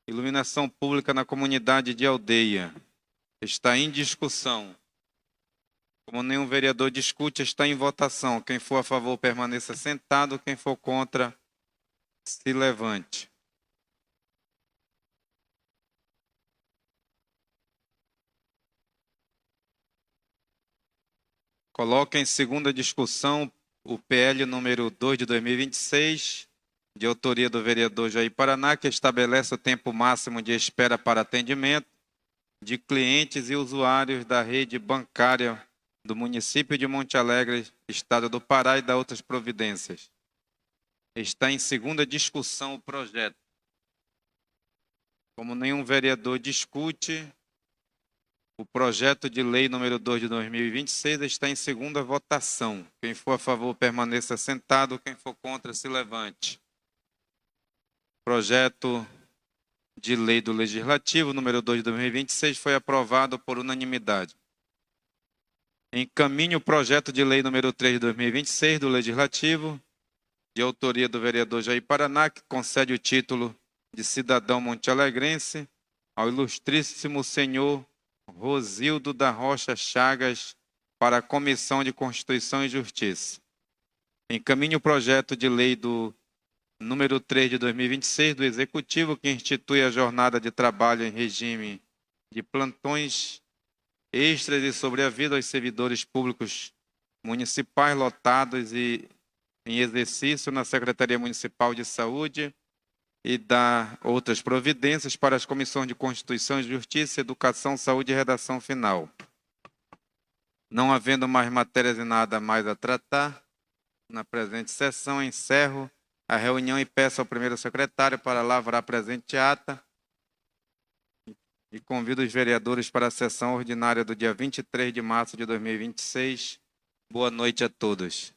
iluminação pública na comunidade de Aldeia. Está em discussão. Como nenhum vereador discute, está em votação. Quem for a favor, permaneça sentado. Quem for contra, se levante. Coloca em segunda discussão o PL número 2 de 2026, de autoria do vereador Jair Paraná, que estabelece o tempo máximo de espera para atendimento de clientes e usuários da rede bancária do município de Monte Alegre, estado do Pará, e da outras providências. Está em segunda discussão o projeto. Como nenhum vereador discute, o projeto de lei número 2 de 2026 está em segunda votação. Quem for a favor, permaneça sentado. Quem for contra, se levante. Projeto de lei do Legislativo número 2 de 2026 foi aprovado por unanimidade. Encaminho o projeto de lei número 3 de 2026 do Legislativo, de autoria do vereador Jair Paraná, que concede o título de cidadão montealegrense ao ilustríssimo senhor Rosildo da Rocha Chagas para a Comissão de Constituição e Justiça. Encaminho o projeto de lei do número 3 de 2026 do Executivo, que institui a jornada de trabalho em regime de plantões extras e sobrevida aos servidores públicos municipais lotados e em exercício na Secretaria Municipal de Saúde, e dar outras providências para as comissões de Constituição e Justiça, Educação, Saúde e Redação Final. Não havendo mais matérias e nada mais a tratar, na presente sessão, encerro a reunião e peço ao primeiro secretário para lavrar a presente ata e convido os vereadores para a sessão ordinária do dia 23 de março de 2026. Boa noite a todos.